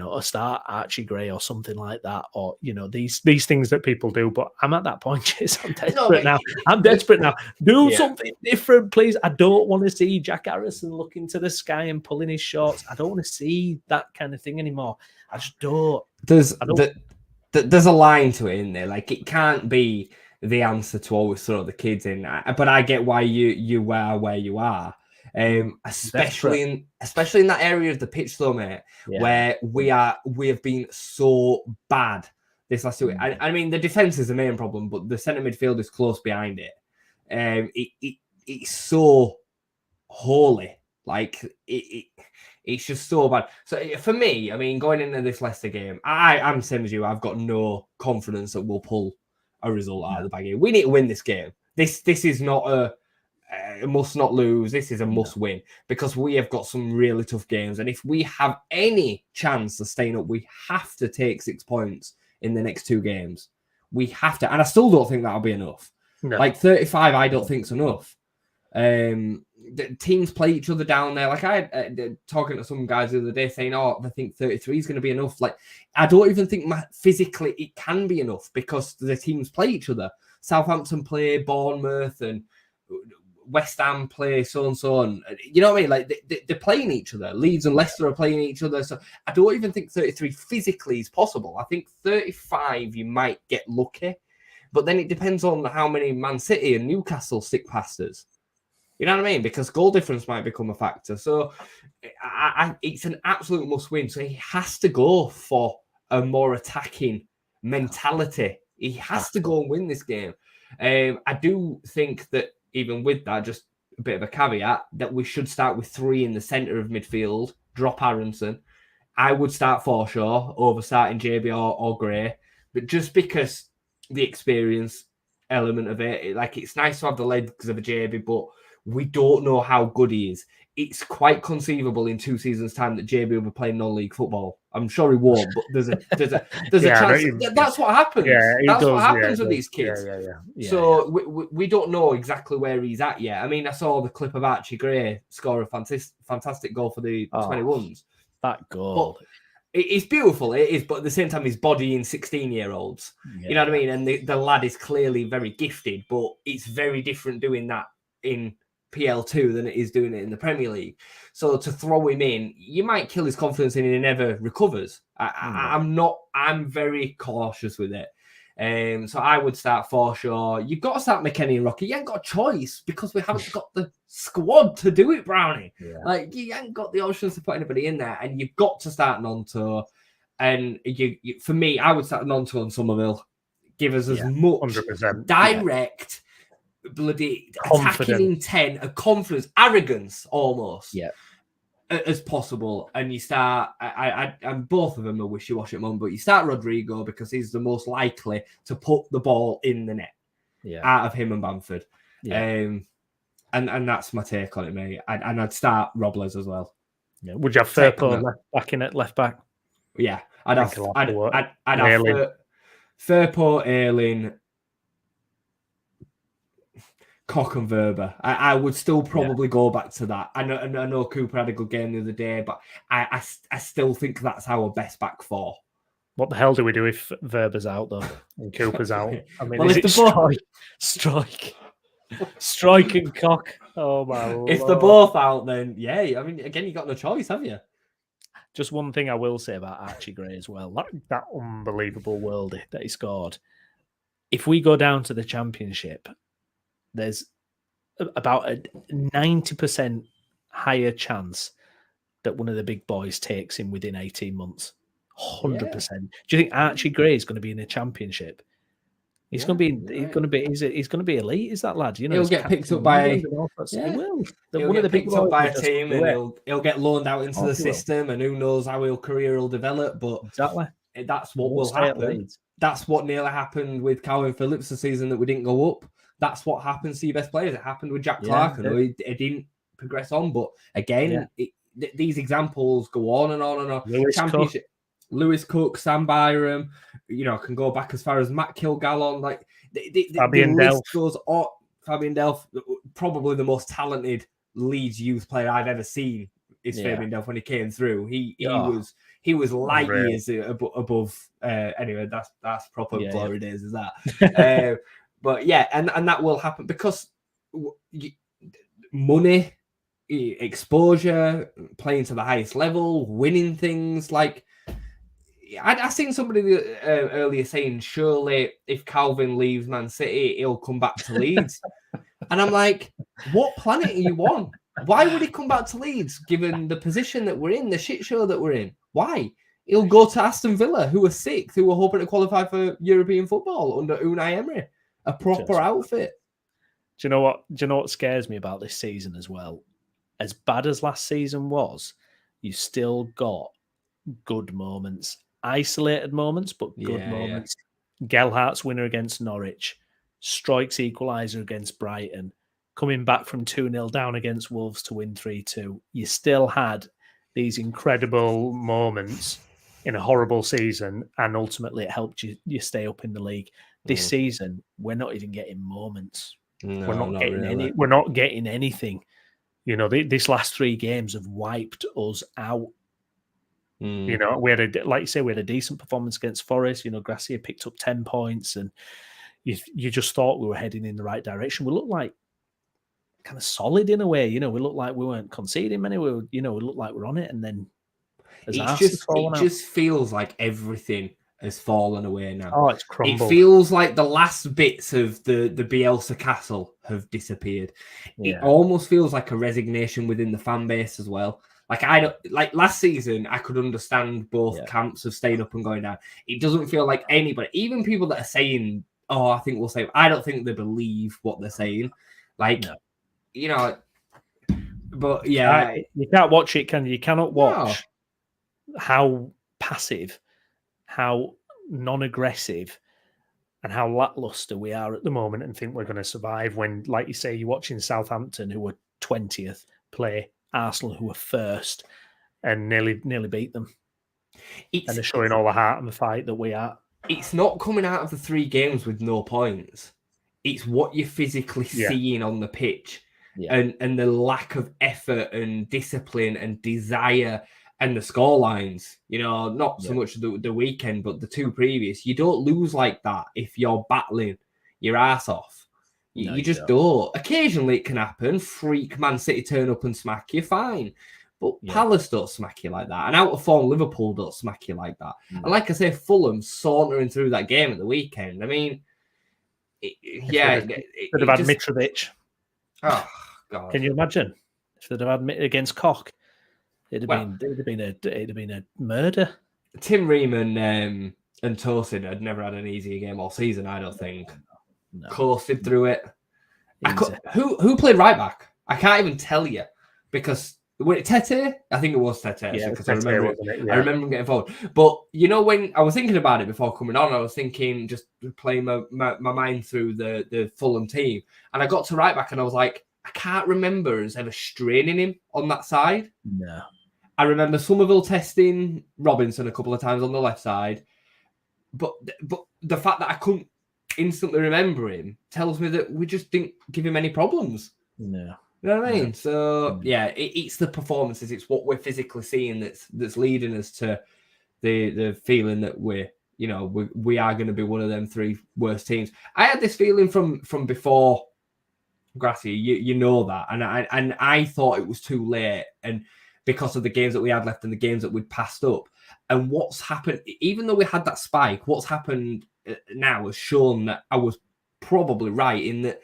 or start Archie Gray or something like that, or these things that people do. But I'm at that point, I'm desperate now. I'm desperate now. Do something different, please. I don't want to see Jack Harrison looking to the sky and pulling his shorts. I don't want to see that kind of thing anymore. I just don't. There's a line to it in there. Like, it can't be the answer to always throw the kids in. But I get why you are where you are. Especially in that area of the pitch, though, mate, where we have been so bad this last 2 weeks. I mean, the defense is the main problem, but the centre midfield is close behind it. It's so holy, like it's just so bad. So for me, I mean, going into this Leicester game, I'm same as you. I've got no confidence that we'll pull a result out of the bag here. We need to win this game. This is not a must not lose. This is a must win, because we have got some really tough games. And if we have any chance of staying up, we have to take 6 points in the next 2 games. We have to. And I still don't think that'll be enough. No. Like 35, I don't think is enough. the teams play each other down there. Like I had talking to some guys the other day saying, "Oh, they think 33 is going to be enough." Like I don't even think physically it can be enough because the teams play each other. Southampton play Bournemouth and West Ham play so and so, and you know what I mean. Like they're playing each other. Leeds and Leicester are playing each other. So I don't even think 33 physically is possible. I think 35 you might get lucky, but then it depends on how many Man City and Newcastle stick past us. You know what I mean? Because goal difference might become a factor. So it's an absolute must win. So he has to go for a more attacking mentality. He has to go and win this game. I do think that even with that, just a bit of a caveat, that we should start with 3 in the centre of midfield, drop Aronson. I would start Forshaw over starting JB or Gray. But just because the experience element of it, like it's nice to have the legs of a JB, but we don't know how good he is. It's quite conceivable in 2 seasons' time that JB will be playing non-league football. I'm sure he won't, but there's a chance. That's what happens. Yeah, that's what happens with these kids. So we don't know exactly where he's at yet. I mean, I saw the clip of Archie Gray score a fantastic goal for the 21s. That goal. But it's beautiful, it is, but at the same time, he's bodying 16-year-olds. You know what I mean? And the lad is clearly very gifted, but it's very different doing that in PL2 than it is doing it in the Premier League. So to throw him in, you might kill his confidence and he never recovers. I'm very cautious with it. So I would start Forshaw. You've got to start McKennie and Rocky. You ain't got a choice because we haven't got the squad to do it, Brownie. Yeah. Like you ain't got the options to put anybody in there, and you've got to start Nonto. And you for me, I would start Nonto and Somerville. Give us as much 100%. Direct, bloody attacking intent, a confidence, arrogance almost. As possible, and you start. And both of them are wishy-washy at the moment, but you start Rodrigo because he's the most likely to put the ball in the net. Out of him and Bamford. And that's my take on it, mate. I'd start Robles as well. Yeah. Would you have Firpo back in at left back? Yeah, I'd have Firpo, Ayling, Koch and Verba. I would still probably go back to that. I know Cooper had a good game the other day, but I still think that's our best back 4. What the hell do we do if Verba's out though and Cooper's out? I mean, well, is it strike and Koch? Oh my Lord. If they're both out, then I mean, again, you got no choice, have you? Just one thing I will say about Archie Gray as well, that unbelievable worldie that he scored. If we go down to the Championship, there's about a 90% higher chance that one of the big boys takes him within 18 months. 100%. Do you think Archie Gray is going to be in the Championship? He's going to be elite. Is that lad? You know, he'll get picked up by. He will. He'll get picked up by a team, and he'll get loaned out into the system, and who knows how his career will develop. But that's what will happen. That's what nearly happened with Calvin Phillips the season that we didn't go up. That's what happens to your best players. It happened with Jack Clark. He didn't progress on, but again, these examples go on and on and on. Championship. Lewis Cook, Sam Byram, can go back as far as Matt Kilgallen. Like the list goes on. Fabian Delph, probably the most talented Leeds youth player I've ever seen is Fabian Delph when he came through. He was light years above. Anyway, that's proper glory days, is that? But and that will happen because money, exposure, playing to the highest level, winning things like. I seen somebody earlier saying, surely if Calvin leaves Man City, he'll come back to Leeds. And I'm like, what planet are you on? Why would he come back to Leeds, given the position that we're in, the shit show that we're in? Why? He'll go to Aston Villa, who are sixth, who are hoping to qualify for European football under Unai Emery. A proper outfit. Do you know what scares me about this season as well? As bad as last season was, you still got good moments. Isolated moments, but good moments. Gelhart's winner against Norwich, Strike's equaliser against Brighton, coming back from 2-0 down against Wolves to win 3-2. You still had these incredible moments in a horrible season, and ultimately it helped you stay up in the league. This season, we're not even getting moments. No, we're not getting any. We're not getting anything. This last 3 games have wiped us out. Mm. We had like you say, we had a decent performance against Forest. Gracia picked up 10 points, and you just thought we were heading in the right direction. We looked like kind of solid in a way. We looked like we weren't conceding many. We looked like we're on it, and then it just feels like everything has fallen away now. Oh, it's crumbled. It feels like the last bits of the Bielsa castle have disappeared. Yeah. It almost feels like a resignation within the fan base as well. Like last season, I could understand both camps of staying up and going down. It doesn't feel like anybody, even people that are saying, "Oh, I think we'll save," I don't think they believe what they're saying. But yeah, you can't watch it, can you? You cannot watch how passive, how non-aggressive, and how lackluster we are at the moment and think we're going to survive when, like you say, you're watching Southampton, who were 20th, play Arsenal, who were first, and nearly beat them. And they're showing all the heart and the fight that we are. It's not coming out of the 3 games with no points. It's what you're physically seeing on the pitch, and the lack of effort and discipline and desire and the scorelines. Not so much the weekend, but the 2 previous. You don't lose like that if you're battling your ass off. You just don't. Occasionally it can happen. Freak Man City turn up and smack you, fine. But Palace don't smack you like that. And out of form Liverpool don't smack you like that. And like I say, Fulham sauntering through that game at the weekend. I mean, could have had Mitrovic. Oh, God. Can you imagine if they'd have had against Koch? It'd have been a murder. Tim Ream and Tosin had never had an easier game all season, I don't think. No. Coasted through it. Who played right back? I can't even tell you because Tete? I think it was Tete. Yeah, because I remember him getting involved. But when I was thinking about it before coming on, I was thinking, just playing my mind through the Fulham team, and I got to right back and I was like, I can't remember us ever straining him on that side. No. I remember Somerville testing Robinson a couple of times on the left side, but the fact that I couldn't instantly remember him tells me that we just didn't give him any problems. No. You know what I mean? So it's the performances, it's what we're physically seeing that's leading us to the feeling that we are going to be one of them 3 worst teams. I had this feeling from before Gracia, you know that, and I thought it was too late, and because of the games that we had left and the games that we'd passed up. And what's happened, even though we had that spike, what's happened now has shown that I was probably right in that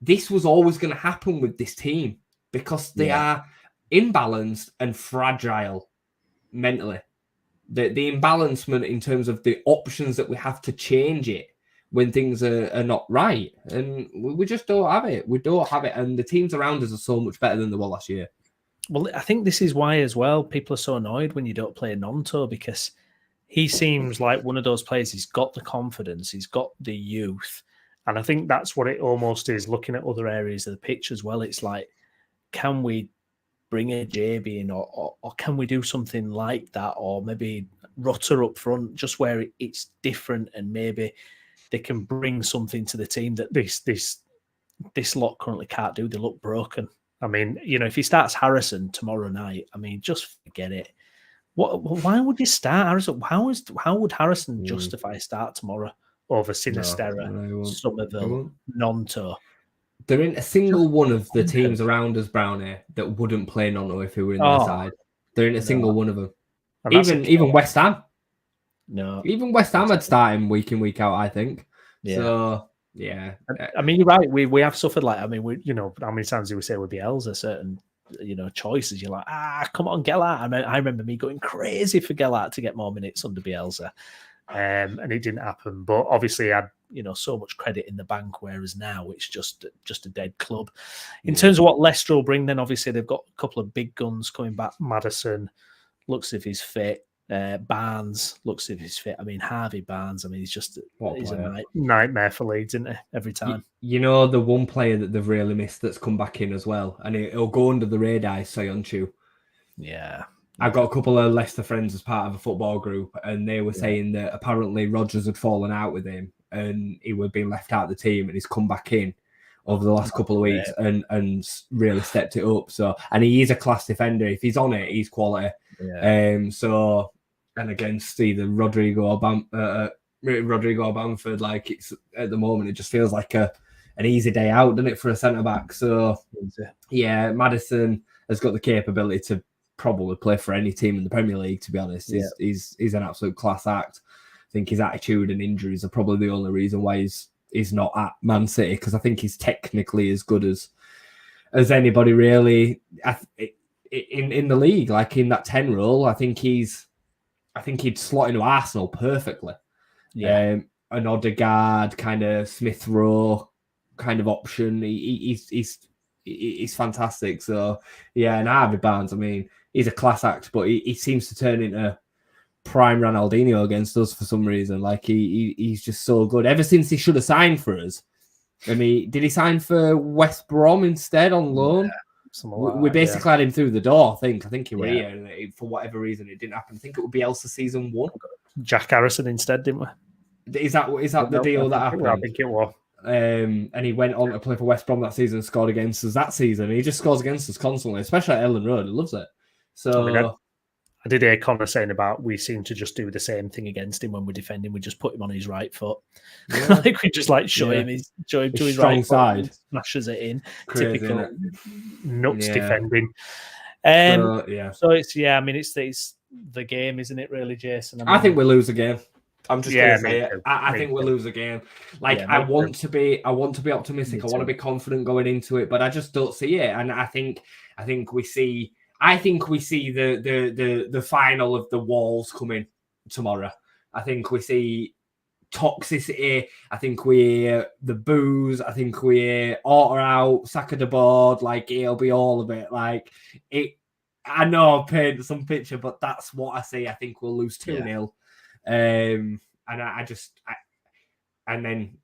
this was always going to happen with this team because they are imbalanced and fragile mentally. The imbalancement in terms of the options that we have to change it when things are not right. And we just don't have it. We don't have it. And the teams around us are so much better than they were last year. Well, I think this is why as well people are so annoyed when you don't play Nonto, because he seems like one of those players. He's got the confidence. He's got the youth. And I think that's what it almost is, looking at other areas of the pitch as well. It's like, can we bring a JB in or can we do something like that? Or maybe Rutter up front, just where it's different and maybe they can bring something to the team that this lot currently can't do. They look broken. I mean, if he starts Harrison tomorrow night, I mean, just forget it. Why would you start Harrison? How would Harrison justify a start tomorrow over Sinisterra, Somerville, Nonto? There ain't a single one of the teams around us, Brownie, that wouldn't play Nonto if he were in their side. There ain't a single one of them. Even West Ham. No. Even West Ham had start him week in, week out, I think. Yeah. So, yeah. I mean, you're right. We have suffered how many times do we say with Bielsa certain, choices? You're like, come on, Gellert. I remember me going crazy for Gellert to get more minutes under Bielsa. And it didn't happen. But obviously he had, so much credit in the bank, whereas now it's just a dead club. In terms of what Leicester will bring, then obviously they've got a couple of big guns coming back. Madison looks as if he's fit. Barnes looks as if he's fit. I mean, Harvey Barnes, he's a nightmare for Leeds, isn't he? Every time. The one player that they've really missed that's come back in as well, and it'll go under the radar, is Soyuncu. Yeah. I've got a couple of Leicester friends as part of a football group, and they were saying that apparently Rodgers had fallen out with him and he was being left out of the team, and he's come back in over the last couple of weeks and really stepped it up. So, and he is a class defender. If he's on it, he's quality. Yeah. So, and against either Rodrigo or Bamford, like it's at the moment, it just feels like an easy day out, doesn't it, for a centre back? So, yeah, Maddison has got the capability to probably play for any team in the Premier League. To be honest, he's an absolute class act. I think his attitude and injuries are probably the only reason why he's not at Man City, because I think he's technically as good as anybody really in the league. Like in that 10 role, I think he'd slot into Arsenal perfectly. Yeah, an Odegaard kind of Smith Rowe kind of option. He's fantastic. So yeah, and Harvey Barnes, I mean, he's a class act, but he seems to turn into prime Ronaldinho against us for some reason. Like he's just so good. Ever since he should have signed for us. I mean, did he sign for West Brom instead on loan? We basically had him through the door. I think he was here, and for whatever reason it didn't happen. I think it would be Elsa season 1. Jack Harrison instead, didn't we? Is that the deal that happened? I think it was. And he went on to play for West Brom that season and scored against us that season. He just scores against us constantly, especially at Ellen Road. He loves it. So I did hear Connor saying about we seem to just do the same thing against him when we're defending. We just put him on his right foot. Yeah. Like we just show him to his strong right side, foot, smashes it in. Crazy, typical nuts defending. So it's I mean it's the game, isn't it? Really, Jason. I think we lose a game. I'm just going to say it. I think we'll lose a game. Like I want to be optimistic. I want to be confident going into it, but I just don't see it. And I think we see the final of the walls coming tomorrow. I think we see toxicity. I think we hear the boos. I think we hear Orta out, Saka the board. Like it'll be all of it. Like it. I know I've painted some picture, but that's what I see. I think we'll lose 2-0. And and then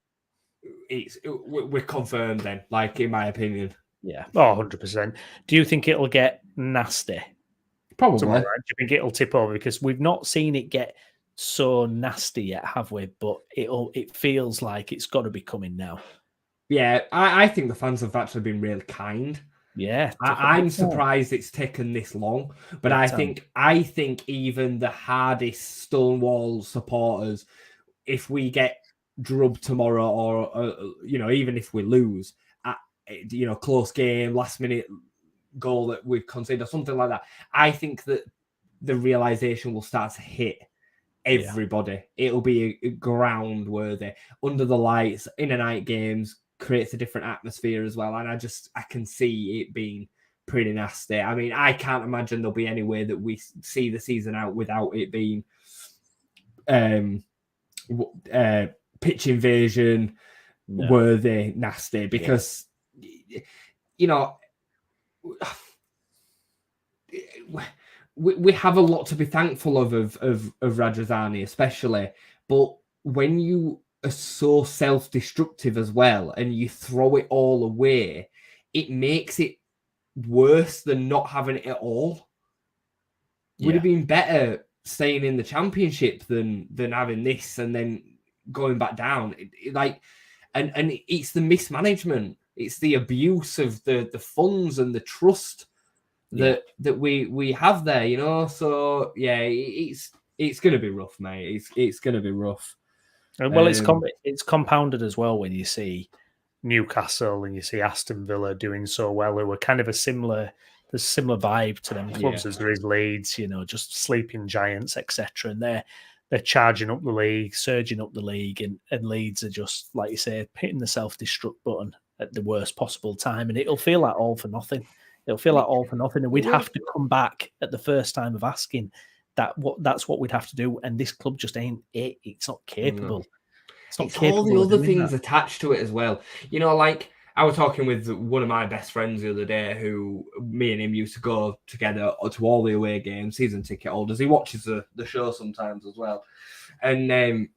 we're confirmed then, like in my opinion. Yeah. 100%. Do you think it'll get nasty? Probably. Tomorrow? Do you think it'll tip over? Because we've not seen it get so nasty yet, have we? But it feels like it's got to be coming now. Yeah, I think the fans have actually been really kind. Yeah, I'm surprised it's taken this long, but I think even the hardest Stonewall supporters, if we get drubbed tomorrow, or even if we lose, close game, last minute goal that we've conceded, something like that, I think that the realization will start to hit everybody. It'll be a ground worthy under the lights in a night games. Creates a different atmosphere as well, and I can see it being pretty nasty. I mean, I can't imagine there'll be any way that we see the season out without it being pitch invasion worthy nasty, because we have a lot to be thankful of Rajazani especially, but when you are so self-destructive as well and you throw it all away, it makes it worse than not having it at all. Would have been better staying in the Championship than having this and then going back down. And it's the mismanagement, it's the abuse of the funds and the trust that we have there, So it's going to be rough, mate. It's going to be rough. Well, it's compounded as well when you see Newcastle and you see Aston Villa doing so well, who are kind of there's a similar vibe to them clubs as there is Leeds, just sleeping giants, etc. And they're charging up the league, surging up the league, and Leeds are just, like you say, hitting the self-destruct button at the worst possible time, and it'll feel like all for nothing. And we'd have to come back at the first time of asking. That's what we'd have to do, and this club just ain't it. It's not capable. It's all the other things attached to it as well. Like I was talking with one of my best friends the other day, who me and him used to go together to all the away games, season ticket holders. He watches the show sometimes as well, and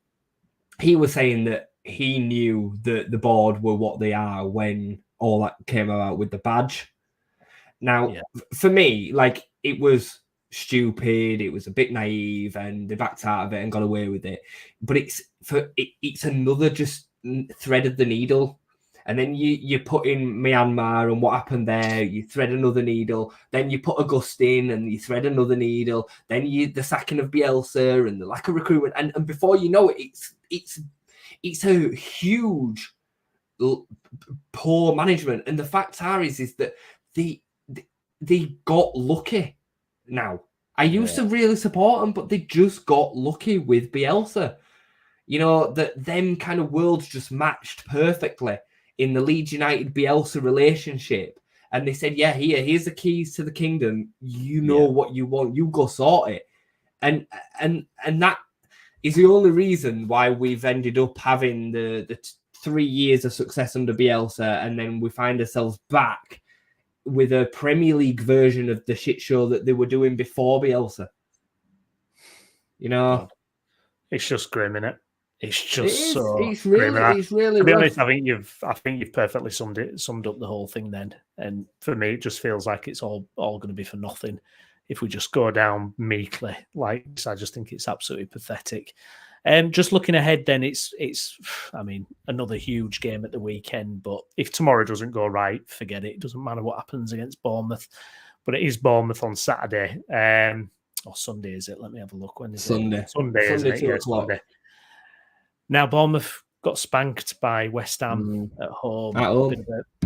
he was saying that he knew that the board were what they are when all that came about with the badge. Now, for me, like, it was stupid, it was a bit naive, and they backed out of it and got away with it. But it's another just thread of the needle. and then you put in Myanmar and what happened there, you thread another needle, then you put Augustine and you thread another needle, then the sacking of Bielsa and the lack of recruitment, and before you know it, it's a huge poor management. And the facts is that they got lucky now. I used to really support them, but they just got lucky with Bielsa. You know, that them kind of worlds just matched perfectly in the Leeds United Bielsa relationship. And they said, yeah, here's the keys to the kingdom. You know what you want. You go sort it. And that is the only reason why we've ended up having the 3 years of success under Bielsa, and then we find ourselves back with a Premier League version of the shit show that they were doing before Bielsa. You know, it's just grim, isn't it? It's just it's really. To be honest, I think you've perfectly summed up the whole thing then. And for me, it just feels like it's all going to be for nothing if we just go down meekly. Like, I just think it's absolutely pathetic. Just looking ahead, then it's I mean, another huge game at the weekend. But if tomorrow doesn't go right, forget it. It doesn't matter what happens against Bournemouth. But it is Bournemouth on Saturday. Or Sunday, is it? Let me have a look. When is it? Sunday, isn't it? 2 o'clock. Sunday. Now, Bournemouth got spanked by West Ham at home.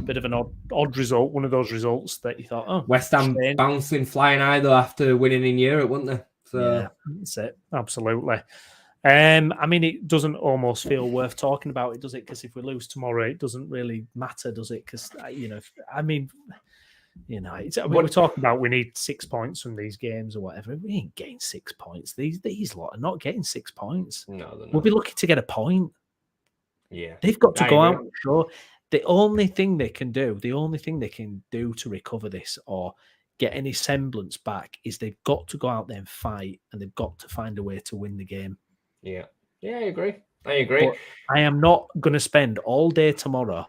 Bit of an odd result. One of those results that you thought, oh, West Ham bouncing, flying high though after winning in Europe, weren't they? So yeah, that's it. Absolutely. I mean, it doesn't almost feel worth talking about it, does it? Because if we lose tomorrow, it doesn't really matter, does it? Because we're talking about we need 6 points from these games or whatever. We ain't getting 6 points. These lot are not getting 6 points. No, we'll be lucky to get a point. Yeah, they've got to go out and show. The only thing they can do to recover this or get any semblance back is they've got to go out there and fight, and they've got to find a way to win the game. Yeah, I agree. But I am not going to spend all day tomorrow.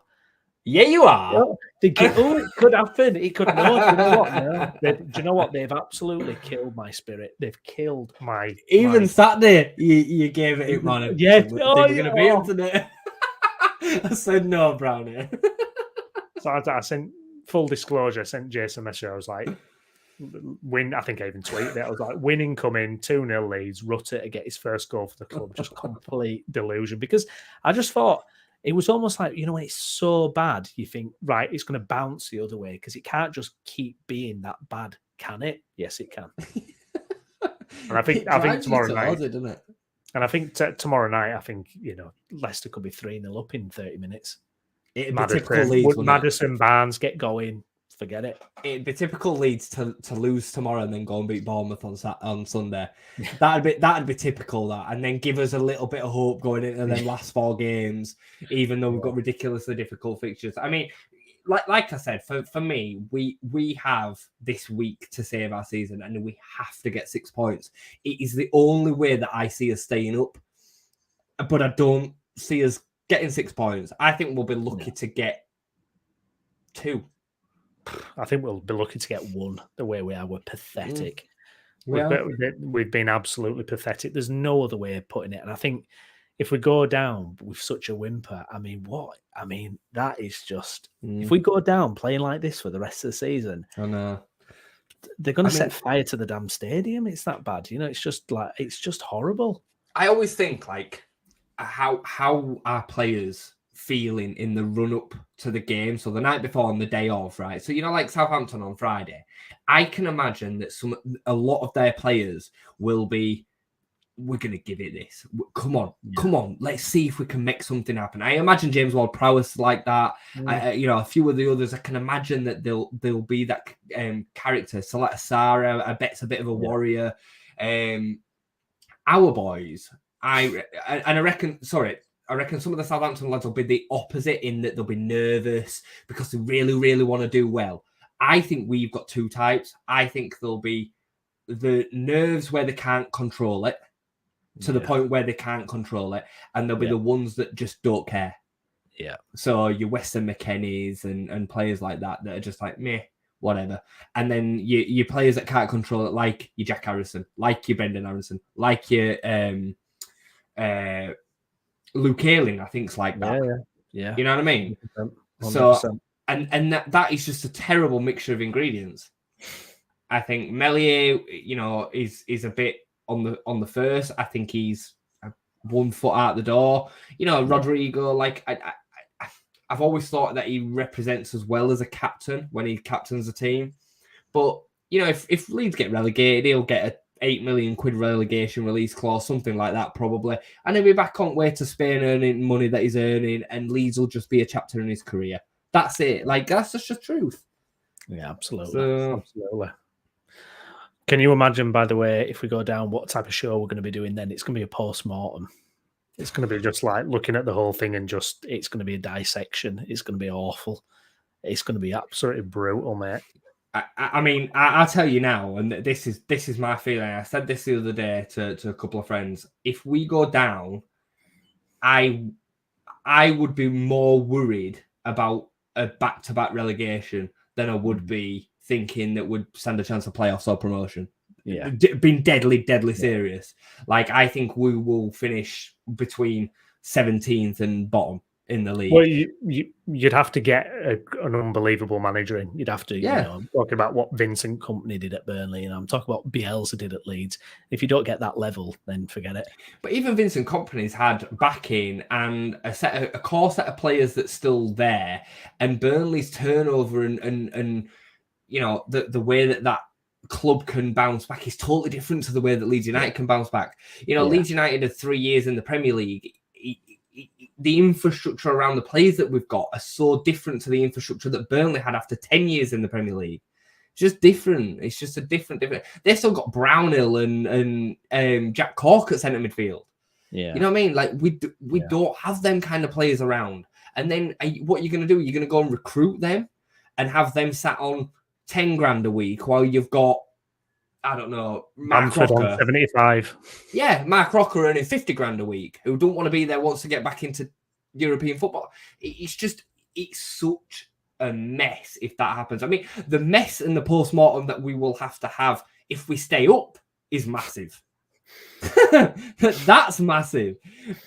Yeah, you are. It could happen. It could not. Do you know what? They've absolutely killed my spirit. They've killed my. Even Saturday, you gave it, man. Yeah. They were going to beat him today. I said no, Brownie. So I sent, full disclosure, I sent Jason a message. I was like, win. I think I even tweeted it. I was like, win incoming, 2-0 Leeds, Rutter to get his first goal for the club. Just complete delusion. Because I just thought, it was almost like, when it's so bad, you think, right, it's going to bounce the other way because it can't just keep being that bad, can it? Yes, it can. And I think tomorrow night, and I think tomorrow night, I think, Leicester could be 3-0 up in 30 minutes. It'd be typical Leeds. Madison, Barnes, get going. Forget it. It'd be typical Leeds to lose tomorrow and then go and beat Bournemouth on Sunday. That'd be typical, that, and then give us a little bit of hope going into the last 4 games, even though we've got ridiculously difficult fixtures. I mean, like I said, for me, we have this week to save our season, and we have to get 6 points. It is the only way that I see us staying up, but I don't see us getting 6 points. I think we'll be lucky to get 2. I think we'll be lucky to get 1. The way we are, we're pathetic. We've been absolutely pathetic. There's no other way of putting it. And I think if we go down with such a whimper, that is just... If we go down playing like this for the rest of the season, I know. They're going to set fire to the damn stadium. It's that bad. It's just horrible. I always think, like, how our players feeling in the run-up to the game, so the night before and the day of, right? So, like Southampton on Friday, I can imagine that a lot of their players will be, we're going to give it this. Come on, let's see if we can make something happen. I imagine James Ward-Prowse like that. A few of the others, I can imagine that they'll be that character. So like Sarah, I bet's a bit of a warrior. Our boys, I reckon some of the Southampton lads will be the opposite, in that they'll be nervous because they really, really want to do well. I think we've got 2 types. I think there'll be the nerves where they can't control it, to the point where they can't control it, and there'll be the ones that just don't care. Yeah. So your Weston McKennies and players like that are just like, meh, whatever. And then your players that can't control it, like your Jack Harrison, like your Brendan Harrison, like your Luke Ayling, I think's like that. Yeah. You know what I mean? 100%. So, and that is just a terrible mixture of ingredients. I think Meslier, is a bit on the first. I think he's 1 foot out the door. Rodrigo, I've always thought that he represents as well as a captain when he captains a team. But if Leeds get relegated, he'll get a 8 million quid relegation release clause, something like that, probably. And he'll be back on way to Spain earning money that he's earning, and Leeds will just be a chapter in his career. That's it. That's just the truth. Yeah, absolutely. Absolutely. Can you imagine, by the way, if we go down, what type of show we're going to be doing then? It's going to be a post-mortem. It's going to be just like looking at the whole thing and it's going to be a dissection. It's going to be awful. It's going to be absolutely brutal, mate. I'll tell you now, and this is my feeling. I said this the other day to a couple of friends. If we go down, I would be more worried about a back-to-back relegation than I would be thinking that would stand a chance of playoffs or promotion. Yeah, being deadly serious. I think we will finish between 17th and bottom in the league. Well, you'd have to get an unbelievable manager in. You'd have to, I'm talking about what Vincent Kompany did at Burnley, and I'm talking about what Bielsa did at Leeds. If you don't get that level, then forget it. But even Vincent Kompany's had backing and a core set of players that's still there, and Burnley's turnover and the way that club can bounce back is totally different to the way that Leeds United can bounce back. Leeds United had 3 years in the Premier League. The infrastructure around the players that we've got are so different to the infrastructure that Burnley had after 10 years in the Premier League. It's just different. It's just a different. They've still got Browne and Jack Cork at centre midfield. Yeah, you know what I mean? We don't have them kind of players around. And then what you're going to do? You're going to go and recruit them and have them sat on 10 grand a week while you've got, I don't know, Mark Rocker on 75. Yeah, Mark Rocker earning 50 grand a week, who don't want to be there, wants to get back into European football. It's such a mess if that happens. I mean, the mess and the post-mortem that we will have to have if we stay up is massive. That's massive.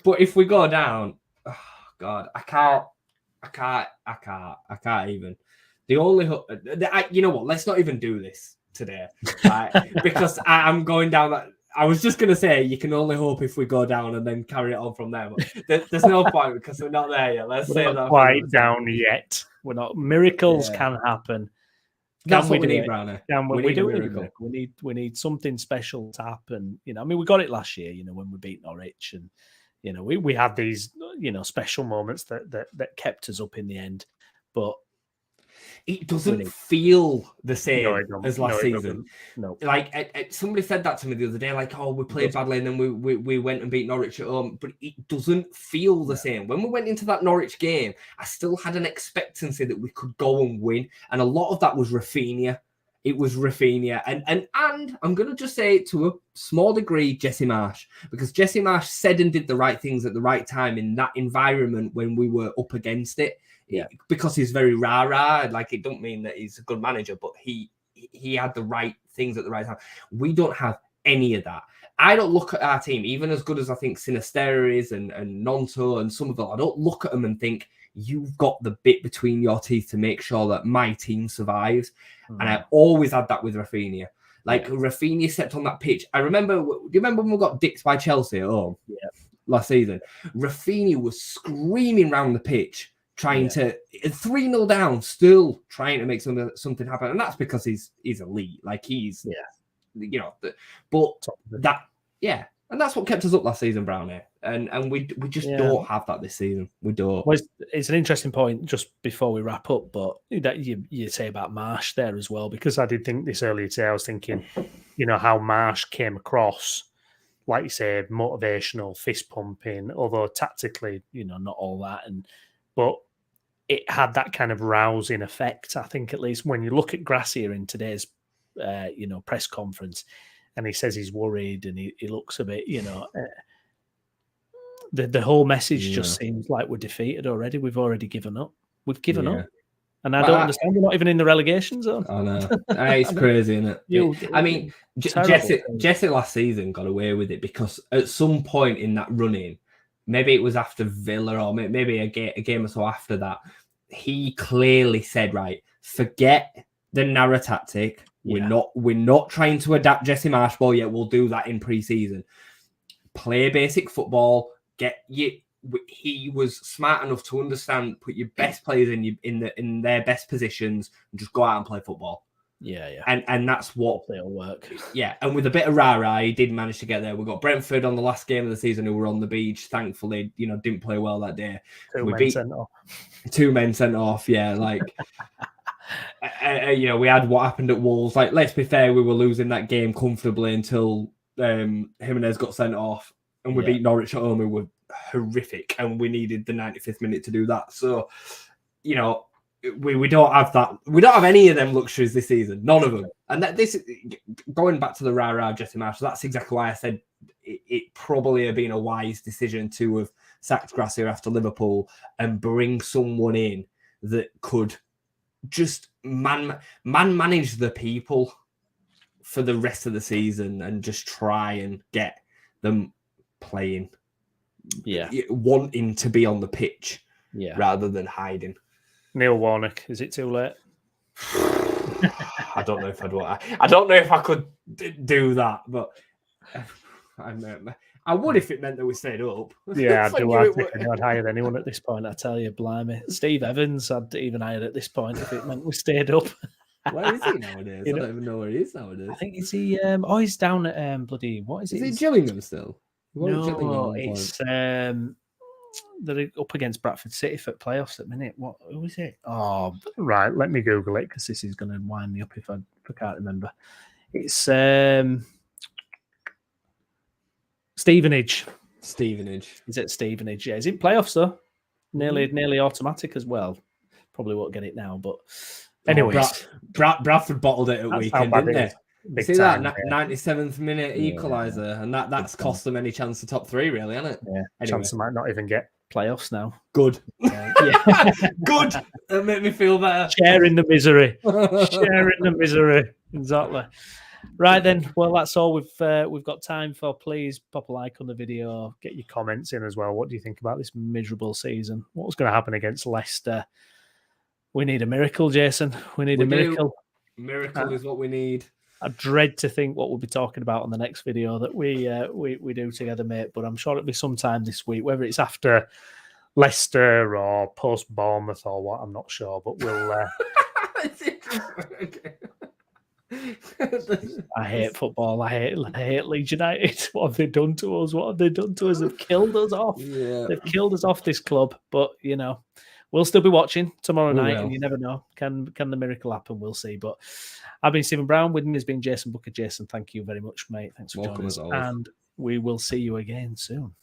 But if we go down, oh God, I can't even. The only, you know what? Let's not even do this today, right? Because I'm going down that. I was just going to say you can only hope if we go down and then carry it on from there. But there's no point because we're not there yet. Let's say that quite down yet. We're not. Miracles can happen. That's what we need, Brownie. We do a miracle. We need something special to happen. We got it last year. When we beat Norwich, and we had these special moments that kept us up in the end, but. It doesn't feel the same as last season. No. Somebody said that to me the other day, we played badly and then we went and beat Norwich at home, but it doesn't feel the same. When we went into that Norwich game, I still had an expectancy that we could go and win, and a lot of that was Rafinha. It was Rafinha, and I'm going to just say it to a small degree, Jesse Marsh, because Jesse Marsh said and did the right things at the right time in that environment when we were up against it. Yeah, because he's very rah-rah. It don't mean that he's a good manager, but he had the right things at the right time. We don't have any of that. I don't look at our team, even as good as I think Sinisterra is and Nonto and some of them. I don't look at them and think, you've got the bit between your teeth to make sure that my team survives. And I always had that with Rafinha. Rafinha stepped on that pitch. Do you remember when we got dicked by Chelsea at home last season? Rafinha was screaming round the pitch, trying to 3-0 down, still trying to make something happen, and that's because he's elite. And that's what kept us up last season, Brownie. And we just don't have that this season. We don't. Well, it's an interesting point just before we wrap up, but that you say about Marsh there as well, because I did think this earlier today. I was thinking, how Marsh came across, like you say, motivational, fist pumping, although tactically, not all that, but it had that kind of rousing effect, I think, at least when you look at Gracia in today's, press conference, and he says he's worried and he looks a bit, the whole message just seems like we're defeated already. We've already given up. We've given up. And I don't understand. We're not even in the relegation zone. I know. It's crazy, isn't it? Jesse last season got away with it because at some point in that run-in, maybe it was after Villa or maybe a game or so after that. He clearly said, right, forget the narrow tactic. Yeah. We're not trying to adapt Jesse Marsh ball yet. We'll do that in pre-season. Play basic football. He was smart enough to understand, put your best players in their best positions and just go out and play football. Yeah. And that's what it'll work. Yeah, and with a bit of rah-rah, he did manage to get there. We got Brentford on the last game of the season who were on the beach. Thankfully, didn't play well that day. Two men sent off. Yeah, like we had what happened at Wolves. Like, let's be fair, we were losing that game comfortably until Jimenez got sent off, and we beat Norwich at home, who were horrific, and we needed the 95th minute to do that. So, we don't have that. We don't have any of them luxuries this season. None of them. And this going back to the rah-rah Jesse Marsh, that's exactly why I said it probably have been a wise decision to have sacked Gracia after Liverpool and bring someone in that could just man manage the people for the rest of the season and just try and get them playing. Yeah. Wanting to be on the pitch rather than hiding. Neil Warnock, is it too late? I don't know if I don't know if I could do that, but I would if it meant that we stayed up. Yeah, I'd hire anyone at this point. I tell you, blimey, Steve Evans, I'd even hire at this point if it meant we stayed up. Where is he nowadays? I don't even know where he is nowadays. I think he's down at bloody what is it? Is it Gillingham still? No, it's they're up against Bradford City for playoffs at the minute. Who is it? Oh, right. Let me Google it because this is going to wind me up if I can't remember. It's Stevenage. Is it Stevenage? Yeah, is it playoffs though? Nearly automatic as well. Probably won't get it now, but anyways, Bradford bottled it at weekend, didn't they? Big See time, that 97th minute equaliser, and that's cost them any chance to top three, really, hasn't it? Yeah, anyway. Chance they might not even get playoffs now. Good, good. That made me feel better. Sharing the misery, exactly. Right then, well that's all we've got time for. Please pop a like on the video, get your comments in as well. What do you think about this miserable season? What's going to happen against Leicester? We need a miracle, Jason. We need a miracle. Miracle is what we need. I dread to think what we'll be talking about on the next video that we do together, mate. But I'm sure it'll be sometime this week, whether it's after Leicester or post Bournemouth or what. I'm not sure, but we'll. I hate football. I hate Leeds United. What have they done to us? They've killed us off. Yeah. They've killed us off this club. But we'll still be watching tomorrow night, and you never know. Can the miracle happen? We'll see. But I've been Stephen Browne. With me has been Jayson Booker. Jason, thank you very much, mate. Thanks for joining us. And we will see you again soon.